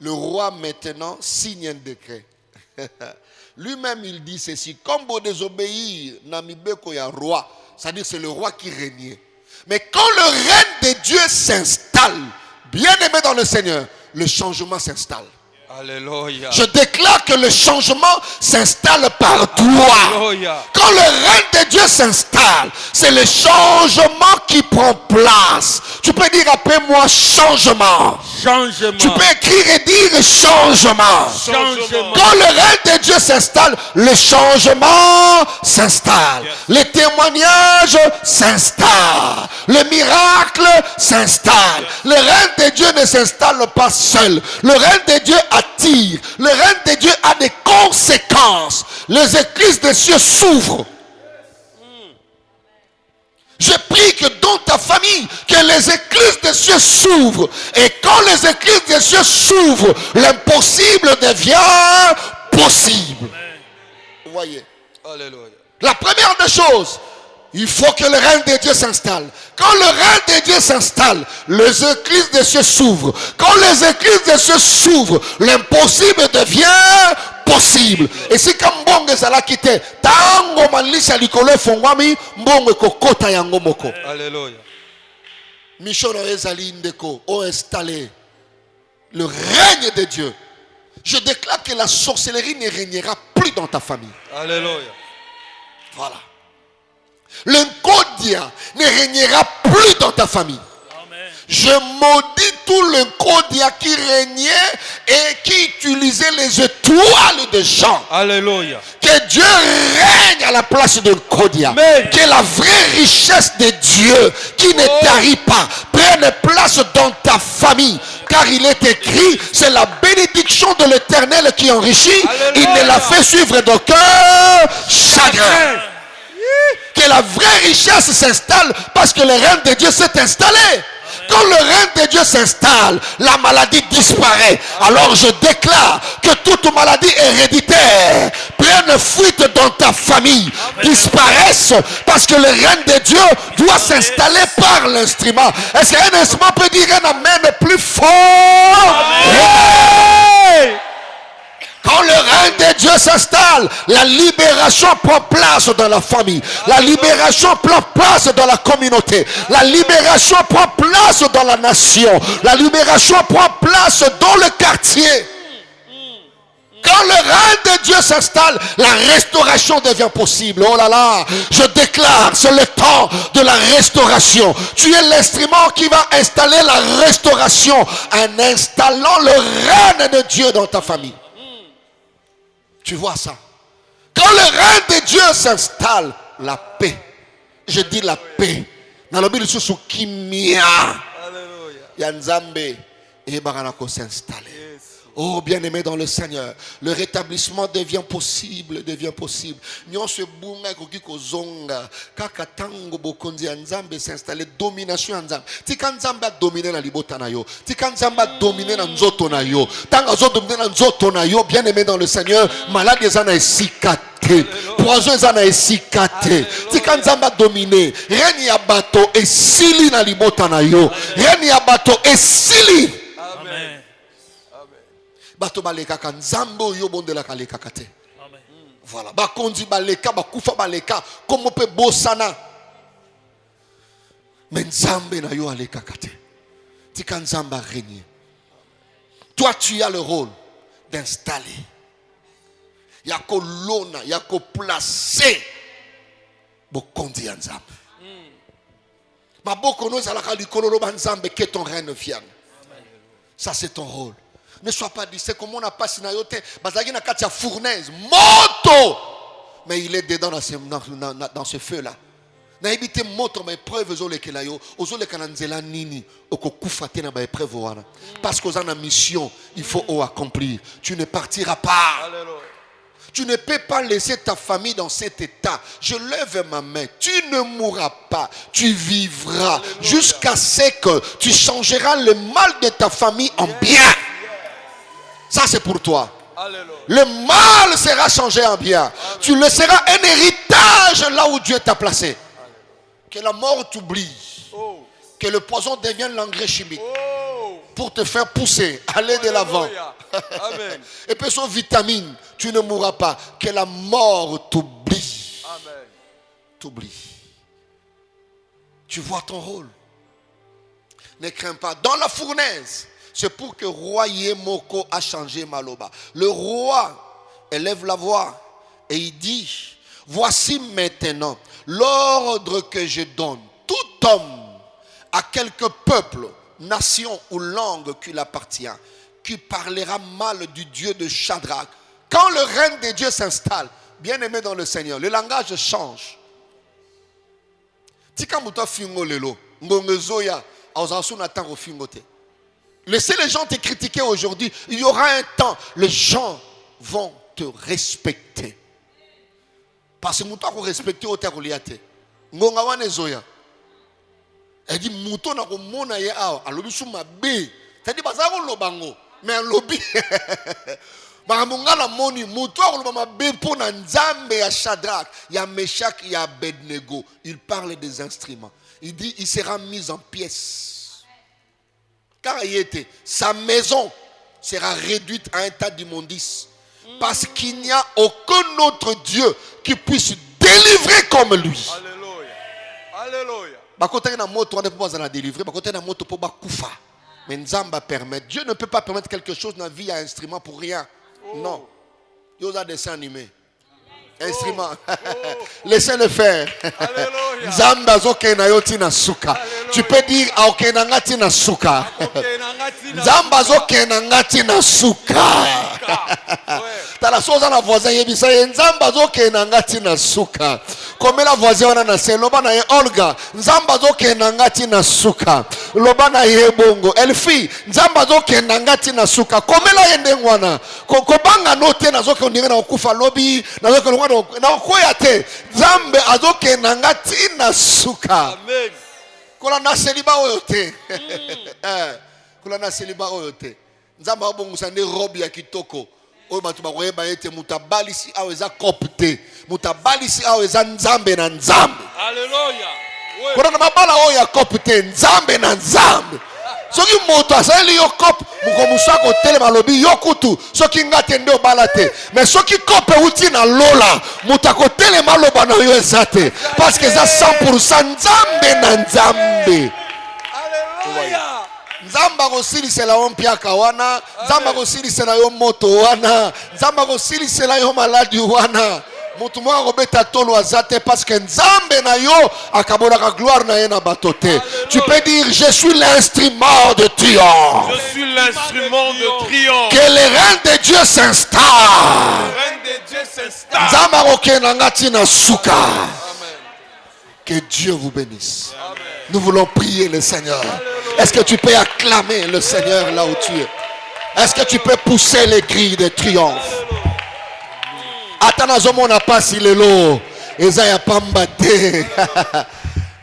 Le roi maintenant signe un décret. Lui-même il dit ceci, comme vous désobéir na mibeko ya roi, c'est-à-dire c'est le roi qui régnait. Mais quand le règne de Dieu s'installe, bien aimé dans le Seigneur, le changement s'installe. Alléluia. Je déclare que le changement s'installe par toi. Alléluia. Quand le règne de Dieu s'installe, c'est le changement qui prend place. Tu peux dire après moi changement. Changement. Tu peux écrire et dire changement. Changement. Quand le règne de Dieu s'installe, le changement s'installe. Les témoignages s'installent. Le miracle s'installe. Le règne de Dieu ne s'installe pas seul. Le règne de Dieu attire. Le règne de Dieu a des conséquences. Les églises des cieux s'ouvrent. Je prie que dans ta famille, que les églises des cieux s'ouvrent. Et quand les églises des cieux s'ouvrent, l'impossible devient possible. Vous voyez? Alléluia. La première des choses, il faut que le règne de Dieu s'installe. Quand le règne de Dieu s'installe, les églises des cieux s'ouvrent. Quand les églises des cieux s'ouvrent, l'impossible devient possible. Et si comme mbongo ezala kite, tango malisa likolo efongwami, mbongo ekokota yango moko. Alléluia. Michoro ezali ndeko o installé le règne de Dieu. Je déclare que la sorcellerie ne régnera plus dans ta famille. Alléluia. Voilà. L'incodia ne régnera plus dans ta famille. Je maudis tout l'incodia qui régnait et qui utilisait les étoiles des gens. Alléluia. Que Dieu règne à la place de l'incodia. Que la vraie richesse de Dieu qui ne tarit pas prenne place dans ta famille. Car il est écrit, c'est la bénédiction de l'Éternel qui enrichit. Il ne la fait suivre d'aucun chagrin. Que la vraie richesse s'installe parce que le règne de Dieu s'est installé. Quand le règne de Dieu s'installe, la maladie disparaît. Alors je déclare que toute maladie héréditaire prenne fuite dans ta famille, disparaisse parce que le règne de Dieu doit s'installer par l'instrument. Est-ce qu'un instrument peut dire un amen plus fort? Amen. Quand le règne de Dieu s'installe, la libération prend place dans la famille. La libération prend place dans la communauté. La libération prend place dans la nation. La libération prend place dans le quartier. Quand le règne de Dieu s'installe, la restauration devient possible. Oh là là, je déclare, c'est le temps de la restauration. Tu es l'instrument qui va installer la restauration en installant le règne de Dieu dans ta famille. Tu vois ça? Quand le règne de Dieu s'installe, la paix. Je dis la paix. Dans le Bible, sous Kimia. Alléluia. Yanzambe et Baranako s'installer. Oh, bien-aimé dans le Seigneur, le rétablissement devient possible, devient possible. Nyon se bunga koki kozonga, kaka tango bokonzi Nzambe s'installer, domination Nzambe. Tika Nzambe a dominé na libota na yo, tika Nzambe a dominé na nzoto na yo. Tanga zo dominé na nzoto na yo, bien-aimé dans le Seigneur, malade ezana esikate, poison ezana esikate. Tika Nzambe a dominé, règne ya bato esili na libota na yo, règne ya bato esili. Amen. Bato baleka ka nzambe oyo bondela kaleka kate. Voilà, bakonzi baleka bakufa baleka comme peut bosana. Mais nzambe na yo aleka kate. Tika nzambe a régné. Toi tu as le rôle d'installer. Yako lona, yako placer bokondi nzambe. Maboko no zalaka likolo lo banzambe que ton règne vienne. Ça c'est ton rôle. Ne sois pas dit, c'est comme on a passé na yote, bazagi na katia fournaise, moto. Mais il est dedans dans ce feu-là. Na ebite moto ma épreuve ozolekela yo, ozolekana nzela nini, okokufa te na ba épreuve wana. Parce que na mission, il faut accomplir. Tu ne partiras pas. Alléluia. Tu ne peux pas laisser ta famille dans cet état. Je lève ma main. Tu ne mourras pas. Tu vivras jusqu'à ce que tu changeras le mal de ta famille en bien. Ça c'est pour toi. Alléluia. Le mal sera changé en bien. Amen. Tu laisseras un héritage là où Dieu t'a placé. Amen. Que la mort t'oublie. Oh. Que le poison devienne l'engrais chimique. Oh. Pour te faire pousser, aller de l'avant. Amen. Et puis son vitamine, tu ne mourras pas. Que la mort t'oublie. Amen. T'oublie. Tu vois ton rôle. Ne crains pas. Dans la fournaise, c'est pour que roi Yemoko a changé Maloba. Le roi élève la voix et il dit, voici maintenant l'ordre que je donne. Tout homme à quelque peuple, nation ou langue qu'il appartient, qui parlera mal du Dieu de Shadrach. Quand le règne de Dieu s'installe, bien aimé dans le Seigneur, le langage change. Laissez les gens te critiquer aujourd'hui. Il y aura un temps, les gens vont te respecter. Parce que nous devons respecter au terre. Ngonga wane zoya. Elle dit mouton na ko mona ye awa alobi suma be. C'est-à-dire bazako lobango mais un lobby. Mamunga la moni mouton ko lobama be pona nzambe ya Shadrach, ya Meshach, ya Abednego. Il parle des instruments. Il dit il sera mis en pièces. Car il était sa maison sera réduite à un tas d'immondices. Parce qu'il n'y a aucun autre Dieu qui puisse délivrer comme lui. Alléluia. Alléluia. Mais Nzamba permet. Dieu ne peut pas permettre quelque chose dans la vie à un instrument pour rien. Non. Il y a des dessins animés. Instrument. Laissez-le faire. Nzamba zokena yoti na suka. Tu peux dire aokena ngati na suka. Nzamba zokena ngati na suka. Tala soza na voisin yebisa nzamba zokena ngati na suka. Comme la voisin wana na se loba na ye Olga. Nzamba zokena ngati na suka. Loba na ye bongo. Elfi nzamba zokena ngati na suka. Comme la yende ngwana. Kobanga note na zoke ondinga na okufa lobi na zoke na okoya te. Nzambe azokena ngati na suka. Amen. Kola na seliba oyote. Kola na seliba oyote. Nzamba abongusa ne robe ya kitoko. Oyo batu bakoyeba ete mutabalisi aweza kopte. Mutabalisi aweza nzambe na nzambe. Alléluia. Kuna na mabala oyo ya kopte nzambe na nzambe. Soki moto asali yo kop mukomusa ko tele malobi yo kutu soki ngate nde obala te. Mais soki kope uti na lola mutako tele maloba na yo ezate parce que za 100% nzambe na nzambe. Alléluia. Nzamba kosilisela yo mpiaka wana, nzamba kosilisela yo moto wana, nzamba kosilisela yo maladi wana. Mutu mwa kobeta tolo azate parce que nzambe na yo akabonaka gloire na ye na batote. Tu peux dire je suis l'instrument de triomphe. Je suis l'instrument de triomphe. Que le règne de Dieu s'installe. Le règne de Dieu s'installe. Nzamba kokena ngati na suka. Que Dieu vous bénisse. Amen. Nous voulons prier le Seigneur. Est-ce que tu peux acclamer le Seigneur là où tu es? Est-ce que tu peux pousser les cris de triomphe? Atanazomo na pasi lelo ezaya pambate.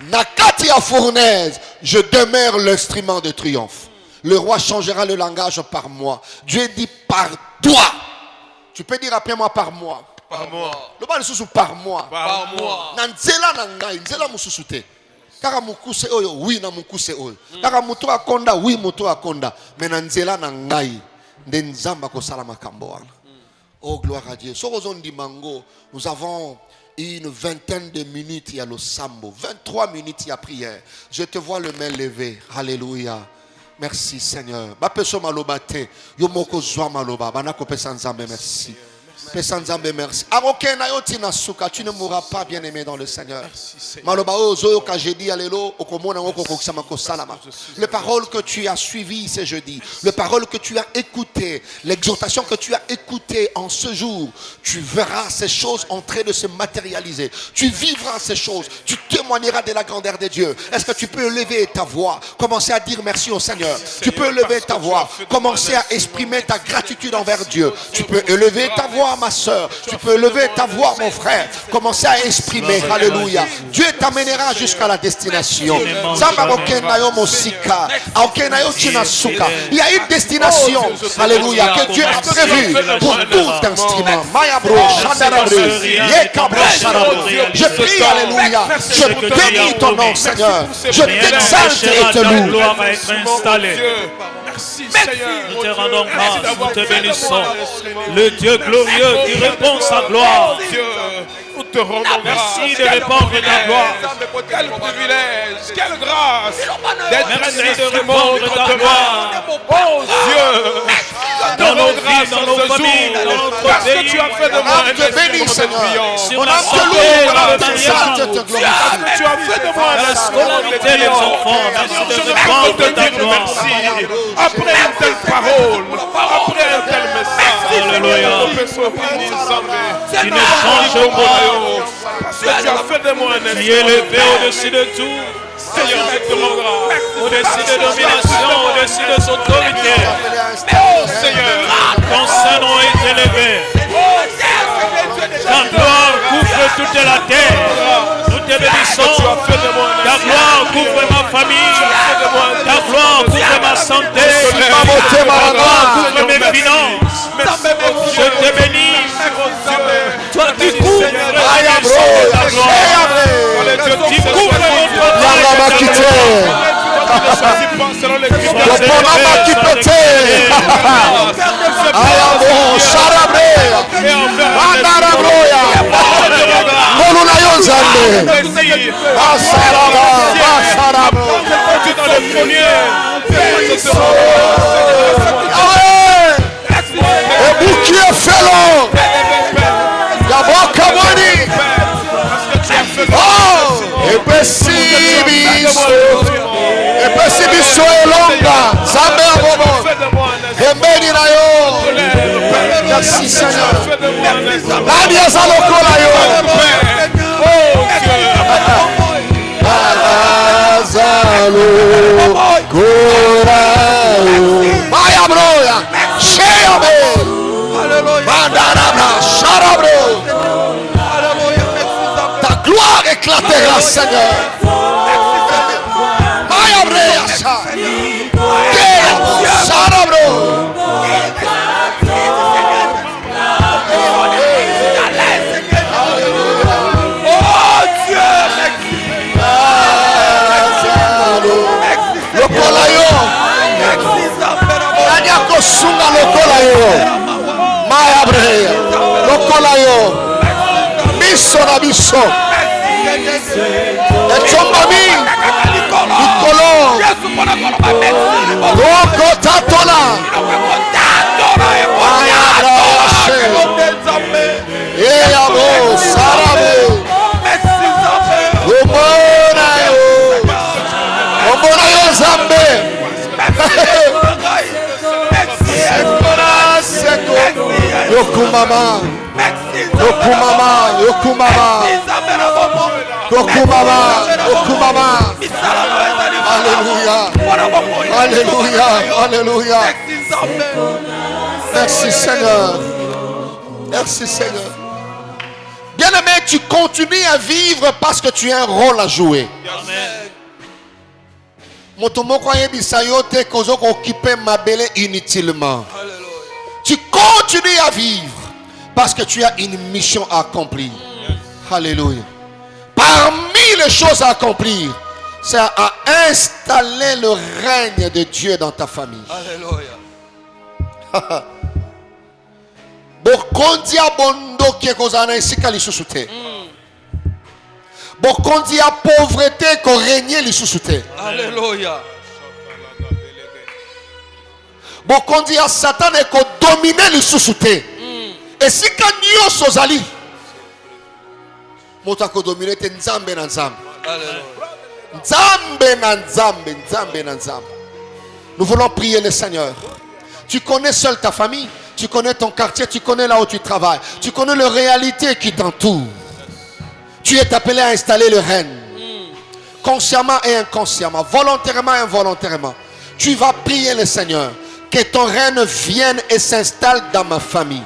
Nakati ya fournaise, je demeure l'instrument de triomphe. Le roi changera le langage par moi. Dieu dit par toi. Tu peux dire après moi par moi. Par moi. Le bal susu par moi. Par moi. Nanzela nangai, nzela mususute. Kaka mukuse oyo, oui na mukuse oyo. Kaka mutu akonda, oui mutu akonda. Mais nanzela nangai, nde nzamba ko sala makambo wana. Oh, gloire à Dieu. Nous avons une vingtaine de minutes, il y a le sambo. 23 minutes, il y a prière. Je te vois le main levé. Alléluia. Merci Seigneur. Merci. Merci. Tu ne mourras pas, bien-aimé dans le Seigneur. Les paroles que tu as suivies ce jeudi, les paroles que tu as écoutées, l'exhortation que tu as écoutée en ce jour, tu verras ces choses en train de se matérialiser. Tu vivras ces choses. Tu témoigneras de la grandeur de Dieu. Est-ce que tu peux élever ta voix, commencer à dire merci au Seigneur? Tu peux élever ta voix, commencer à exprimer ta gratitude envers Dieu. Tu peux élever ta voix, ma soeur, tu peux lever ta voix, mon frère, commencer à exprimer. Alléluia. Dieu t'amènera jusqu'à la destination. Il y a une destination, alléluia, que Dieu a prévue pour tout instrument. Je prie, alléluia, je bénis ton nom, Seigneur. Je t'exalte et te loue. Merci Nous Seigneur. te rendons grâce, nous te bénissons. Le Dieu glorieux qui répond sa gloire. Dieu, nous te rendons grâce. Merci de répondre ta gloire. Quel privilège, quelle grâce d'être Merci un de instrument répondre de ta ta gloire. gloire. Oh Dieu, Dans nos grâce dans en nos ce familles, jour. dans notre Parce que pays. tu as fait de moi Âme un te bénit, instrument de Seigneur. triomphe. Sur Mon la âme te santé, loue, dans mon le âme te mariage, exalte, te Parce glorifie. que tu as fait de moi dans un la instrument de scolarité des triomphe. enfants. Merci Je de ne peux répandre que te ta dire gloire. merci. Après une telle parole, après un tel message, Alléluia. Tu ne changes pas. parce que tu as fait de moi un Tu es instrument. élevé au-dessus de tout. Seigneur, mets de mon grâce. Au-dessus de domination, au-dessus de son autorité. Oh Seigneur, Ton Saint-Nom est élevé. Ta gloire couvre toute la terre. Nous te bénissons. Ta gloire couvre ma famille. Ta gloire couvre ma santé. Ta gloire couvre mes finances. Je te bénis. Toi, tu couvres ta gloire. Tu couvres notre Merci Seigneur. Nani azalokola yo. Maya broya. Sheyabe. Mandarabra. Sharabro. Ta gloire éclatera Seigneur. Maya broya. Sharabro. Sunga lokola yo maya breya lokola yo biso na biso echombami likolo roko tatola eyabo sarabe omona yo Zambe. Yokumama, Yokumama, Yokumama, Yokumama, Yokumama. Alléluia, Alléluia, Alléluia. Merci Seigneur, merci Seigneur. Bien-aimé, tu continues à vivre parce que tu as un rôle à jouer. Amen. Motomoko yebisayote kozoko occuper ma belle inutilement. Tu continues à vivre parce que tu as une mission à accomplir. Alléluia. Parmi les choses à accomplir, c'est à installer le règne de Dieu dans ta famille. Alléluia. Bokondia bondo qui est kozana isika lisusu te. Bokondia pauvreté ko régner lisusu te. Alléluia. Bokondia Satan est ko dominer lisusu te. Et si quand nyonso zali moto ko dominer te nzambe na nzambe. Alléluia. Nzambe na nzambe, nzambe na nzambe. Nous voulons prier le Seigneur. Tu connais seul ta famille, tu connais ton quartier, tu connais là où tu travailles, tu connais les réalités qui t'entourent. Tu es appelé à installer le règne. Consciemment et inconsciemment, volontairement et involontairement. Tu vas prier le Seigneur. Que ton règne vienne et s'installe dans ma famille.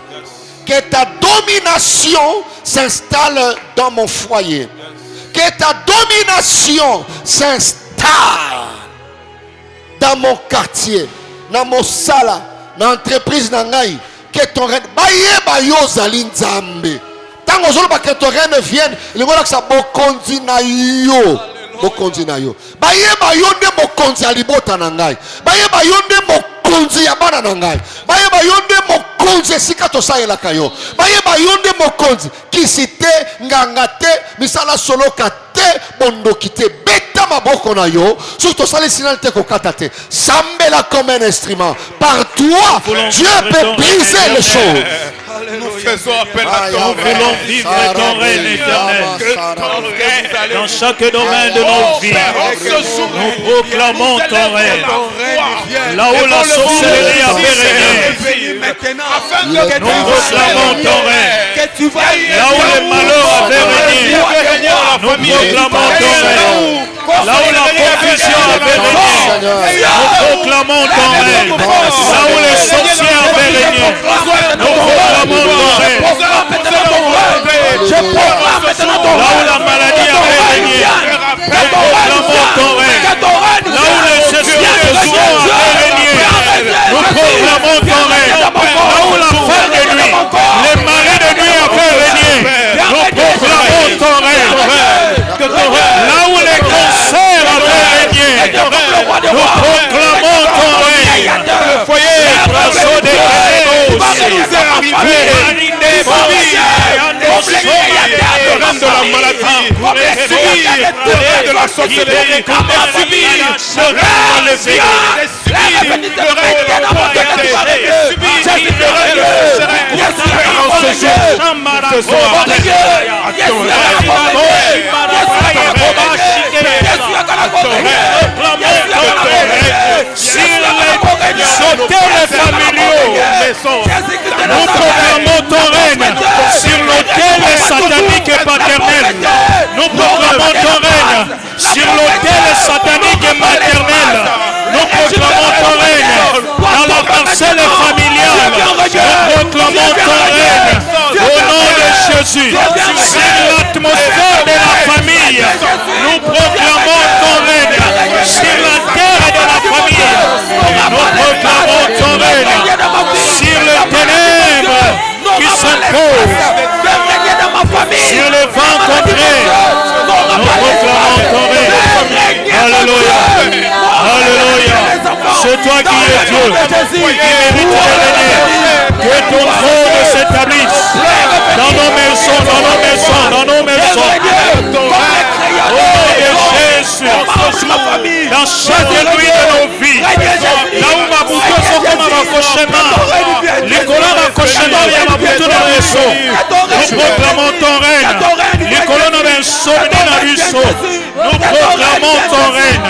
Que ta domination s'installe dans mon foyer. Que ta domination s'installe dans mon quartier, dans mon sala, dans l'entreprise nangai. Que ton règne, bayeba yo zali nzambe. Tant que ton règne vienne, le voilà que ça bokondi na yo. Bokondi na yo. Bayeba yo nde bokondi alibota nangai. Bayeba yo nde mokonzi ya bana na ngai bayeba yo nde mokonzi esika tosalelaka yo bayeba yo nde mokonzi kisi te nganga te misala soloka te bondoki te beta maboko na yo soki tosali sinal te kokata te sambela comme un instrument par toi Dieu peut briser les choses. Nous faisons appel à Nous ton voulons vivre ton règne éternel dans chaque domaine de nos vies. Nous proclamons ton règne. Là où la sorcellerie a fait régner, nous proclamons ton règne. Là où le malheur a fait régner, nous proclamons ton règne. Là où la confusion a fait régner, nous proclamons ton règne. Là où les sorciers avaient régné, nous proclamons ton règne. Là où la maladie avait régné, nous proclamons ton règne. Là où les esprits de soins avaient régné, nous proclamons ton règne. Là où la femme de nuit, les maris de nuit avaient régné, nous proclamons ton règne. Là où les cancers avaient régné, nous proclamons ton règne. Le foyer de la maladie, de la sorcellerie, nous proclamons ton règne sur l'autel satanique et paternel. Nous proclamons ton règne sur l'autel satanique et maternel. Nous proclamons ton règne dans la parcelle familiale. Nous proclamons ton règne au nom de Jésus sur l'atmosphère de la famille. Nous proclamons ton règne sur la terre de la famille. Nous proclamons ton règne sur les ténèbres qui s'imposent, sur les vents contraires. Nous proclamons ton règne. Alléluia. Alléluia. C'est toi qui es Dieu, qui mérite de régner. Que ton trône s'établisse dans nos maisons, dans nos maisons, dans nos maisons. Oh Jésus, dans chaque nuit de nos vies, là où ma bouteille sont comme un accouchement, les colonnes accouchement, il y a ma bouteille dans les seaux. Nous proclamons ton règne. Les colonnes d'un saut dans la ruisseau. Nous proclamons ton règne.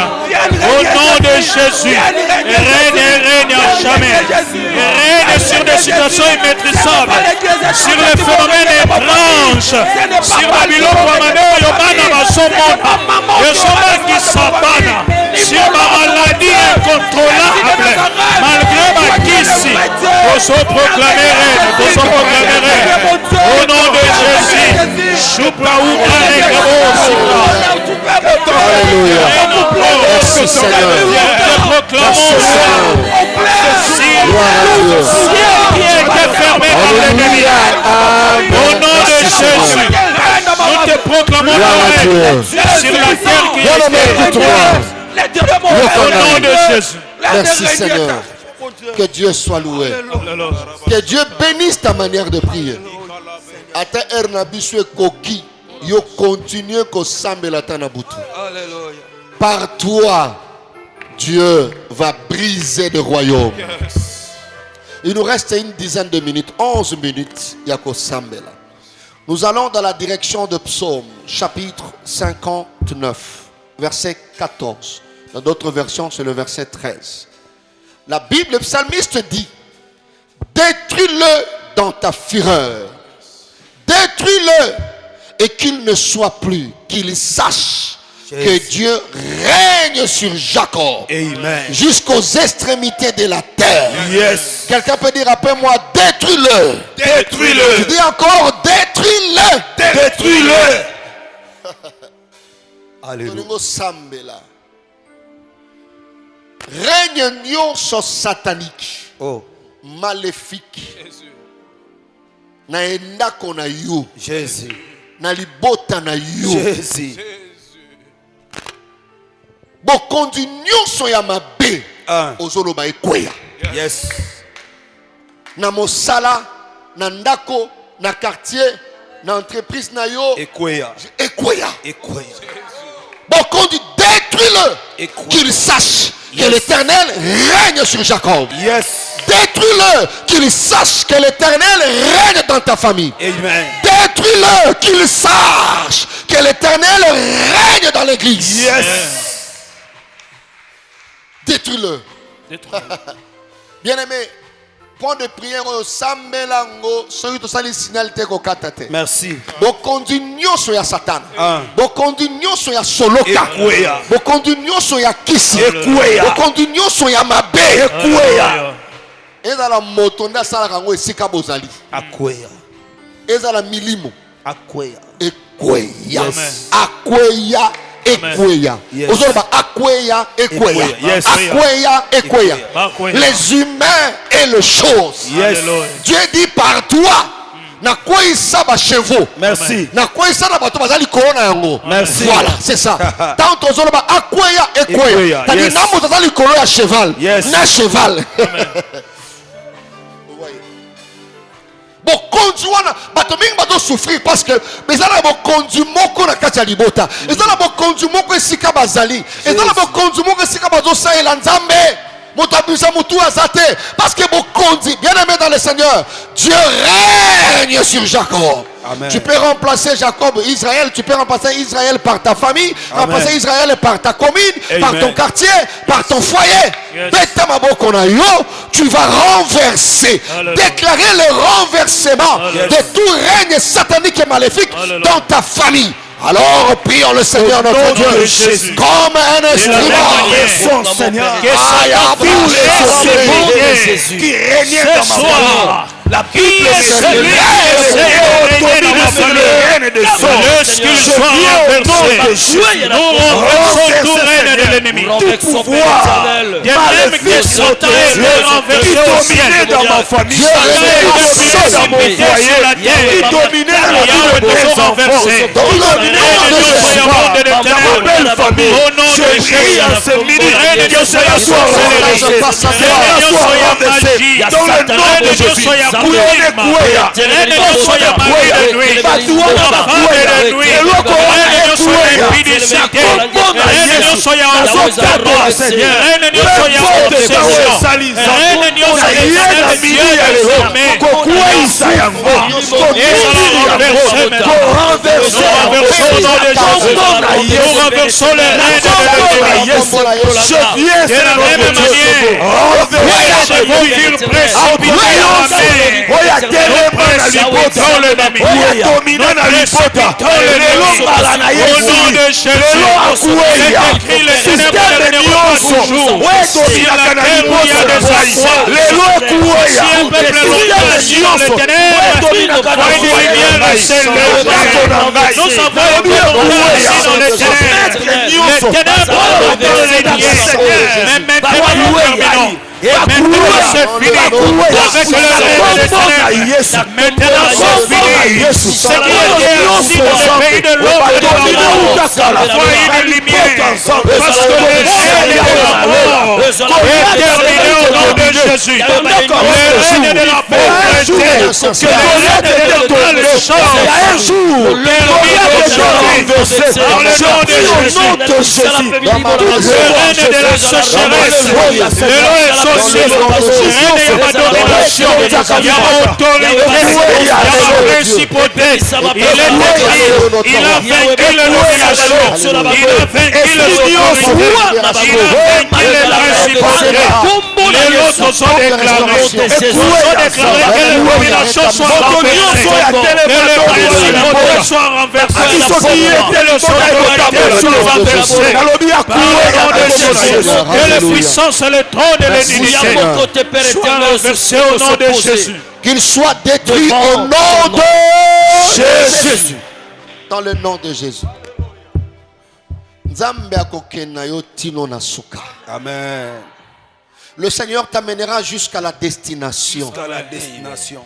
Au nom de Jésus, règne et règne à jamais. Règne sur des situations immaîtrisables, sur les phénomènes étranges, sur Babylone, sur ma maladie incontrôlable, malgré ma kisi, nous sommes proclamés règne, nous sommes proclamés règne. Au nom de Jésus, Alléluia. Merci Seigneur. Merci Seigneur. Gloire à Dieu. Au nom de Jésus, nous te proclamons ton règne sur la terre qui est au nom de Jésus. Merci Seigneur. Que Dieu soit loué. Que Dieu bénisse ta manière de prier. Ata ernabisu koki yo continue ko sambela tanabutu. Par toi, Dieu va briser le royaume. Il nous reste une dizaine de minutes, 11 minutes, Yako Sambela. Nous allons dans la direction de Psaume, chapitre 59, verset 14. Dans d'autres versions, c'est le verset 13. La Bible, le psalmiste dit, détruis-le dans ta fureur. Détruis-le et qu'il ne soit plus, qu'il sache que Dieu règne sur Jacob. Amen. Jusqu'aux extrémités de la terre. Yes. Quelqu'un peut dire après moi, détruis-le. Détruis-le. Je dis encore, détruis-le. Détruis-le. Alléluia. Règne nyonso satanique, Oh, maléfique, na endako na yo, Jésus. na libota na yo, Jésus. bokondi nyonso ya mabe, Un. ozoloba ekweya. Yes. Na mosala, na ndako, na quartier, na entreprise na yo. Ekweya. Ekweya. Ekweya. Bon, qu'on dit détruis-le. Qu'il sache que l'Éternel règne sur Jacob. Yes. Détruis-le. Qu'il sache que l'Éternel règne dans ta famille. Amen. Détruis-le. Qu'il sache que l'Éternel règne dans l'église. Yes. Détruis-le. Bien-aimé, point de prière au Sambelango, soyez tous allés signal te kokatate. Merci. Bokondi nyonso ya Satan. Ah. Bokondi nyonso ya soloka. Ekweya. Bokondi nyonso ya kisi. Ekweya. Bokondi nyonso ya mabe. Ekweya. Ezala moto nda sala kango esika bozali. Akweya. Ezala milimo. Akweya. Ekweya. Yes. Akweya. Ekweya. Yes. Ozoloba akweya, ekweya. Ekweya. Yes. Akweya, ekweya. Ekweya. Les humains et les choses. Yes. Dieu dit par toi. Na quoi ça ba chevaux. Merci. Na quoi ça na bato bazali corona yango. Merci. Voilà, c'est ça. Tant ozoloba akweya, ekweya. Ekweya, Tadi yes. namu bazali kolo ya cheval. Yes. Na cheval. Bokonzi wana bato mingi bato souffrir parce que ezala bokonzi moko na kati ya libota, ezala bokonzi moko esika bazali, ezala bokonzi moko esika bazo saela nzambe moto abisa mutu azate parce que bokonzi bien aimé dans le Seigneur, Dieu règne sur Jacob. Amen. Tu peux remplacer Jacob, Israël, tu peux remplacer Israël par ta famille, remplacer Israël par ta commune, Amen. par ton quartier, par ton foyer. Yes. Beta maboko na yo, tu vas renverser, Alléluia. déclarer le renversement Alléluia. de tout règne satanique et maléfique Alléluia. dans ta famille. Alors prions le Seigneur notre nom Dieu de Jésus. comme un instrument. Son Seigneur. Que Aïe, Satan aïe, puisse aïe, se Qui régnait dans Ce ma soir, famille. La qui Bible est celui qui essaie de régner dans ma famille? Lorsqu'il soit renversé, nous renversons tout règne de l'ennemi. Tout pouvoir De même que Satan est renversé au ciel. dans ma famille. Dieu Satan est règne dans mon précipité sur foyer. la terre. Qui dominait la vie de mes enfants. Dominez Règne de Dieu Jésus. au monde de Dans ma ténèbres. belle famille. Au nom de Je prie Jésus. en ce midi Règne que Dieu cela soit soit renversé. renversé. Règne Dieu soit renversé. magie. Dans le nom Règne de Dieu Jésus. soit Kuyone kuya. Règne Dieu soit mari de nuit. Batuana Femme bakuya. de nuit. Eloko wana Règne Dieu soit ekuya. impudicité. Nakombo na Règne Dieu Yesu. soit Nazokata en Seigneur. Règne Dieu soit en obsession. Règne Dieu soit Yena en mili ya lelo kokweyisa yango Nous renversons les règnes de Jésus. Je viens De la même manière, c'est vous qui précipitez la mer. oya telema na libota oya domina na libota lelo mbala na Au nom de Yesu Jésus, lelo akueya c'est écrit, les systeme ténèbres ne vont pas nyonso toujours. oyo Si la dominaka na terre où il y a libota des na ngai enfants, lelo ekueya si un peuple longtemps assis dans les ténèbres, dominaka na voyez des lumières s'élever. Nous savons que longtemps assis dans les ténèbres, les ténèbres ont été régnées. Mais maintenant, nous terminons. Maintenant, c'est fini avec le règne des ténèbres. Maintenant, c'est fini. Ce qui était assis dans le pays de l'ombre et de la mort, voyez de lumière. Parce que le règne de la mort est terminé au nom de Jésus. Le règne de la pauvreté, que le règne de toutes les choses, terminé aujourd'hui. Dans le nom de Jésus. Le règne de la sécheresse, le règne social, règne de la domination, il y a autorité, il y a principauté, il est écrit, il a vaincu la domination, il a vaincu l'autorité, il a vaincu les principautés. Les autres sont déclarés que les dominations soient renversées, que les principautés soient renversées, que les autorités soient renversées. Par le nom de Jésus, que les puissances et le trône de l'unité soient renversés au nom de Jésus. Qu'il soit détruit au nom de Jésus. Dans le nom de Jésus. Nzambe akokena yo tino na suka. Amen. Le Seigneur t'amènera jusqu'à la destination. Jusqu'à la destination.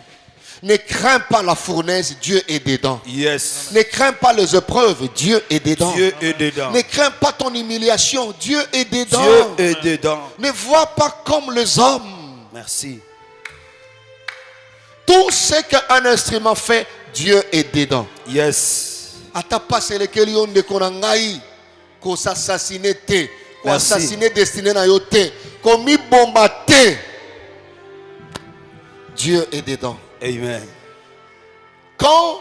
Ne crains pas la fournaise, Dieu est dedans. Yes. Ne crains pas les épreuves, Dieu est dedans. Dieu est dedans. Ne crains pas ton humiliation, Dieu est dedans. Dieu est dedans. Ne vois pas comme les hommes. Merci. Tout ce qu'un instrument fait, Dieu est dedans. Yes. Ata passe lequel yon de konangai ko s'assassiner te, ko Merci. assassiner destiné na yo te, ko mi bomba te. Dieu est dedans. Amen. Quand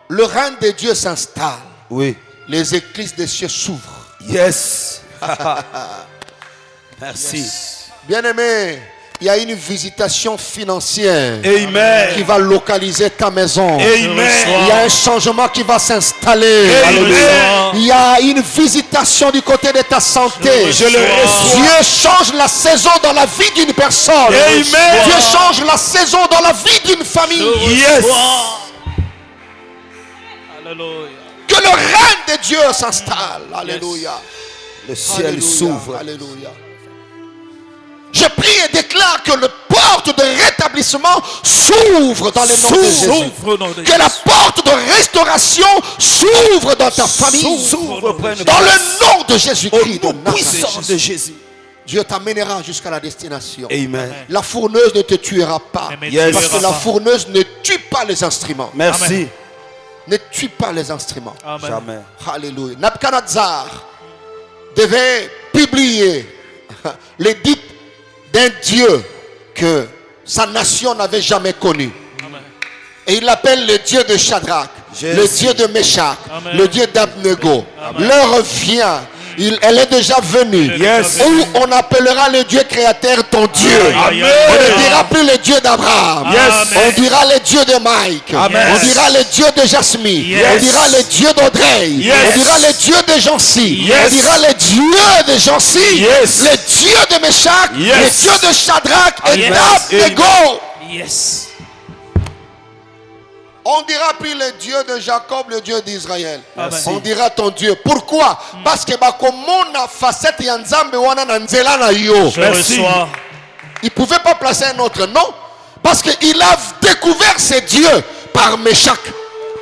le règne de Dieu s'installe, Oui. les écluses des cieux s'ouvrent. Yes. Merci. Bien-aimé, il y a une visitation financière Amen. qui va localiser ta maison. Amen. Il y a un changement qui va s'installer. Amen. Il y a une visitation du côté de ta santé. Je le reçois. Dieu change la saison dans la vie d'une personne. Amen. Dieu change la saison dans la vie d'une famille. Yes. Alléluia. Que le règne de Dieu s'installe. Alléluia. Le ciel Alléluia. s'ouvre. Alléluia. Je prie et déclare que la porte de rétablissement s'ouvre dans le nom de Jésus. S'ouvre au nom de Que la Jésus. porte de restauration s'ouvre dans ta famille. S'ouvre plein de Dans grâce. le nom de Jésus-Christ de Au nom Nazareth. puissant de Jésus. Dieu t'amènera jusqu'à la destination. Amen. La fourneuse ne te tuera pas. Amen. Yes. Parce que la fourneuse ne tue pas les instruments. Merci. Amen. Ne tue pas les instruments. Amen. Jamais. Alléluia. Nabuchodonosor devait publier l'édit d'un Dieu que sa nation n'avait jamais connu. Amen. Et il l'appelle le Dieu de Shadrach, Jésus. le Dieu de Meshach, Amen. le Dieu d'Abnego. Amen. L'heure vient, elle est déjà venue, Yes. où on appellera le Dieu créateur ton Dieu. Amen. On ne dira plus le Dieu d'Abraham. Yes. On dira le Dieu de Mike. Amen. On dira le Dieu de Jasmine. Yes. On dira le Dieu d'Audrey. Yes. On dira le Dieu de Jancy. Yes. On dira le Dieu de Jancy. Yes. Le Dieu de Meshach. Yes. Le Dieu de Shadrach et Yes. d'Abnego. Yes. On dira plus le Dieu de Jacob, le Dieu d'Israël. Merci. On dira ton Dieu. Pourquoi? Parce que bakomona facette ya nzambe wana na nzela na yo. Je Merci. reçois. Il ne pouvait pas placer un autre nom parce qu'il a découvert ses dieux par Meshach,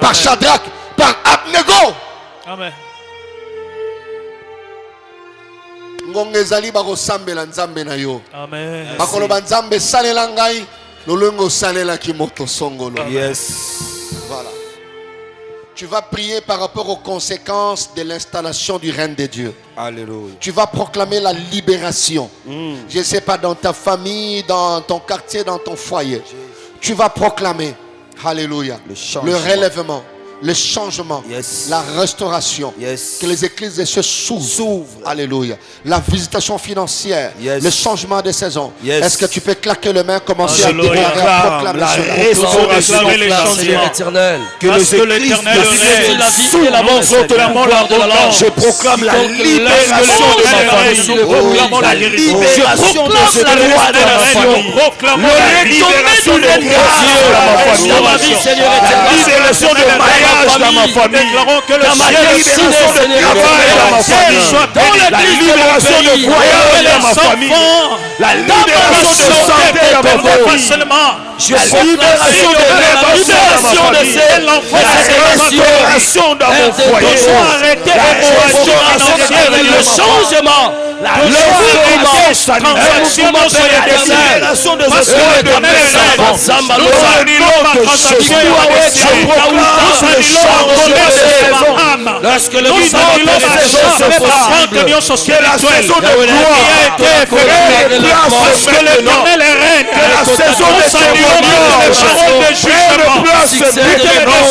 par Amen. Shadrach, par Abnego. Amen. Ngonga ezali bakosambela nzambe na yo. Amen. Bakoloba nzambe salela ngai lolongo salelaki moto songolo. Yes. Voilà. Tu vas prier par rapport aux conséquences de l'installation du règne de Dieu. Alléluia. Tu vas proclamer la libération. Je ne sais pas, dans ta famille, dans ton quartier, dans ton foyer. Tu vas proclamer, alléluia, Le changement. le relèvement, le changement, Yes. la restauration. Yes. Que les églises de Dieu s'ouvrent. Alléluia. La visitation financière, Yes. le changement de saison. Yes. Est-ce que tu peux claquer les mains, commencer Alléluia. à déclarer, à Proclame proclamer la ce mot. restauration. Proclamer les Proclame, changements. Seigneur éternel. Que Parce les que églises l'Éternel de règne. Dieu La s'ouvrent. vie et la mort sont de la mort, la Je proclame la libération de ma famille. Nous proclamons la guérison. libération de ce droit de ma famille. Nous proclamons Le la libération libération de grâce dans ma famille. dans ma vie, Seigneur La éternel. libération de mariage dans ma famille. Déclarons que le Dans ma ciel libération de Seigneur, travail dans ma ciel famille. soit Dans béni. la libération de voyage dans ma famille. La libération de santé dans ma famille. Je La libération de révélation de ciel, l'enfant la restauration dans mon foyer. arrêté La de restauration le changement. le mouvement sanitaire. La libération de ce droit de naissance. Lorsque le Que la saison de gloire parce que l'Éternel est reine, que la saison de témoignage parole de jugement, place toutes les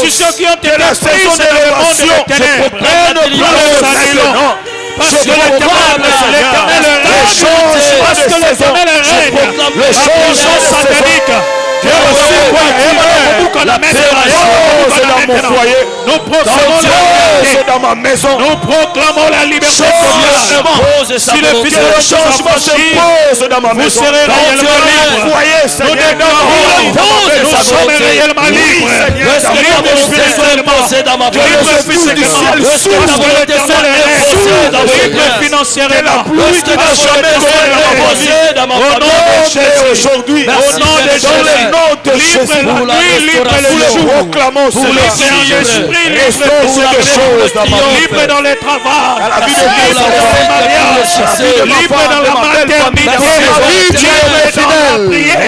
décisions qui ont été la saison prises dans le monde d'élévation des ténèbres, prenne place maintenant. parce que l'Éternel est reine, parce que l'Éternel est reine, le changement satanique, la paix dans mon foyer, nous proclamons dans ma maison. nous proclamons la liberté totale. Si le Fils de Que le Dieu changement se s'affranchit, pose dans ma vous maison. serez réellement libre. Foyer, Nous Seigneur, déclarons, nous sommes réellement libres. Libre spirituellement, libre physiquement, parce que l'Éternel est reine. Libre financièrement, pluie qui n'a jamais commencé au nom de Jésus. aujourd'hui, Au nom de dans le Jésus. nom de Libre Jésus, la nuit, libre le nous jour. proclamons Libre cela. en esprit, libre Restaure pour des choses dans ma vie. libre dans les travaux, À la vie de libre mes dans enfants, le mariage, à la vie de ma libre femme, dans de la ma belle famille, maternité, dans ma vie, Dieu est libre dans la fidèle. prière,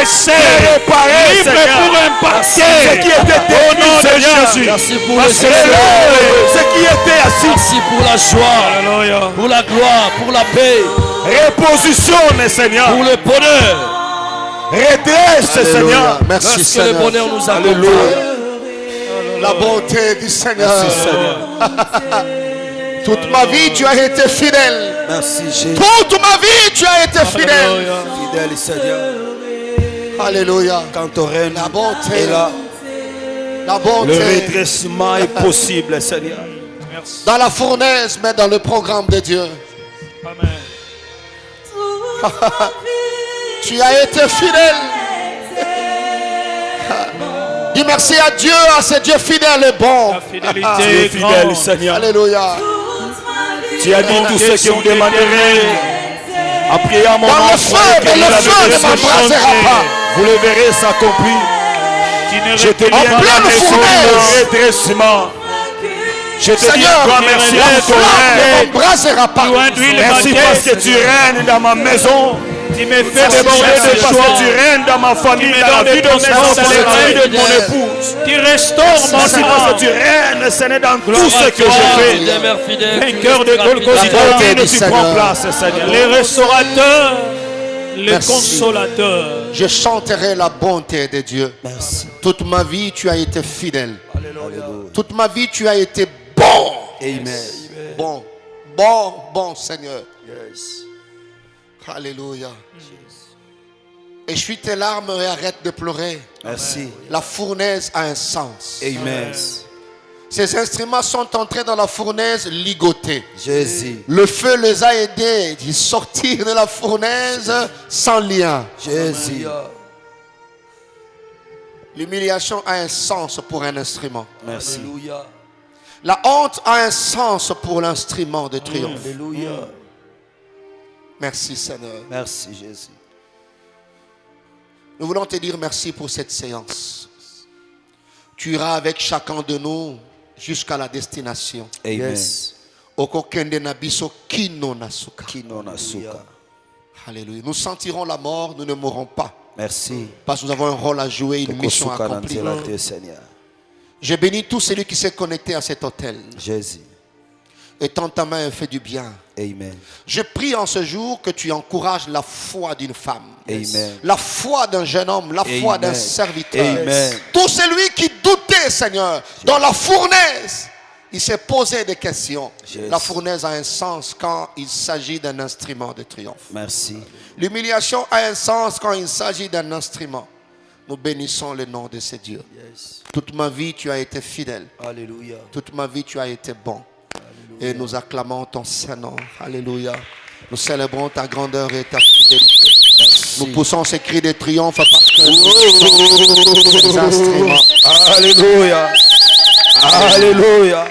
laisser réparer, libre Seigneur. pour impacter Ce qui était au nom de Seigneur. Jésus. Merci pour le Parce que Seigneur. ce qui était assis, Merci pour la joie, Alléluia. pour la gloire, pour la paix, repositionne, Seigneur. pour le bonheur. Redresse, Alléluia. Seigneur. Merci Parce que le Seigneur. bonheur nous accompagne. Alléluia. La bonté du Seigneur. Merci, Seigneur. Toute ma vie, tu as été fidèle. Merci Jésus. Toute ma vie, tu as été fidèle. Fidèle Seigneur. Alléluia. Quand ton règne La bonté. est là, La Le bonté. redressement est possible, Seigneur. Dans la fournaise, mais dans le programme de Dieu. Amen. Tu as été fidèle. Dis merci à Dieu, à ce Dieu fidèle et bon. La fidélité Tu es est fidèle, grande. Seigneur. Alléluia. Tu as dit tous ceux qui me demanderaient à prier à mon Dans nom, le feu, croyez que mais Dieu le la feu verrait ne m'embrassera s'accomplir. pas. Vous le verrez s'accomplir. Qui ne Je te dis En à la pleine maison fournaise. le redressement. Je te dis Seigneur, toi merci la pour ton flamme ne règne. m'embrassera pas. Nous induis le Merci baptême. parce que tu règnes dans ma maison. Tu me fais Merci parce déborder de que joie. tu règnes dans ma famille, me dans la donnes vie de ton mes sang, enfants, dans dans les la vie règles de mon épouse. Tu restaures mon Merci parce sang. que tu règnes, Seigneur, dans tout Gloire ce à que toi. je fais. fidèle, mère fidèle. Vainqueur de tu es Golgotha. La bonté Donne, du tu prends Seigneur. place, Seigneur. Les restaurateurs, les Merci. consolateurs. Je chanterai la bonté de Dieu. Merci. Toute ma vie, tu as été fidèle. Toute ma vie, tu as été bon. Amen. Bon, bon, bon Seigneur. Alléluia. Essuie tes larmes et arrête de pleurer. Merci. La fournaise a un sens. Amen. Ces instruments sont entrés dans la fournaise ligotés. Jésus. Le feu les a aidés d'y sortir de la fournaise sans lien. Jésus. L'humiliation a un sens pour un instrument. Merci. Alléluia. La honte a un sens pour l'instrument de triomphe. Alléluia. Merci Seigneur. Merci Jésus. Nous voulons te dire merci pour cette séance. Tu iras avec chacun de nous jusqu'à la destination. Amen. Okokende na biso kino na suka. Kino na suka. Alléluia. Nous sentirons la mort, nous ne mourrons pas. Merci. Parce que nous avons un rôle à jouer, une mission à Tokosuka na accomplir. nzela te, Seigneur. Je bénis tout celui qui s'est connecté à cet hôtel. Jésus. Et tends ta main et fais du bien. Amen. Je prie en ce jour que tu encourages la foi d'une femme. Amen. La foi d'un jeune homme, la foi Amen. d'un serviteur. Amen. Tout celui qui doutait, Seigneur, dans la fournaise, il s'est posé des questions. Jésus. La fournaise a un sens quand il s'agit d'un instrument de triomphe. Merci. L'humiliation a un sens quand il s'agit d'un instrument. Nous bénissons le nom de ce Dieu. Yes. Toute ma vie, tu as été fidèle. Alléluia. Toute ma vie, tu as été bon. Et nous acclamons ton Saint-Nom. Alléluia. Nous célébrons ta grandeur et ta fidélité. Merci. Nous poussons ces cris de triomphe parce que nous sommes ces instruments. Alléluia. Alléluia.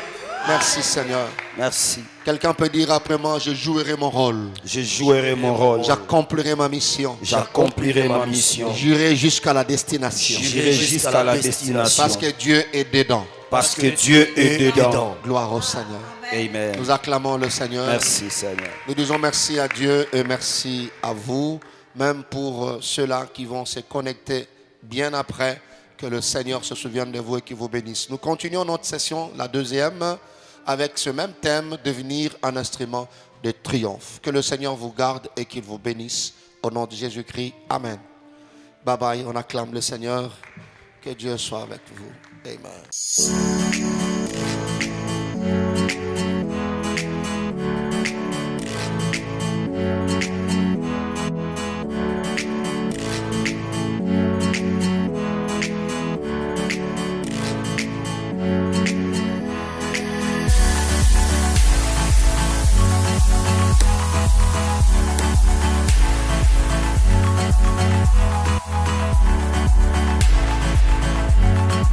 Merci Seigneur. Merci. Quelqu'un peut dire après moi, je jouerai mon rôle. Je jouerai mon rôle. J'accomplirai ma mission. J'accomplirai ma mission. J'irai jusqu'à la destination. J'irai jusqu'à la destination. Parce que Dieu est dedans. Parce que Dieu est dedans. Gloire au Seigneur. Amen. Nous acclamons le Seigneur. Merci Seigneur. Nous disons merci à Dieu et merci à vous, même pour ceux-là qui vont se connecter bien après, que le Seigneur se souvienne de vous et qu'il vous bénisse. Nous continuons notre session, la deuxième, avec ce même thème, devenir un instrument de triomphe. Que le Seigneur vous garde et qu'il vous bénisse. Au nom de Jésus-Christ, Amen. Bye bye, on acclame le Seigneur. Que Dieu soit avec vous. Amen.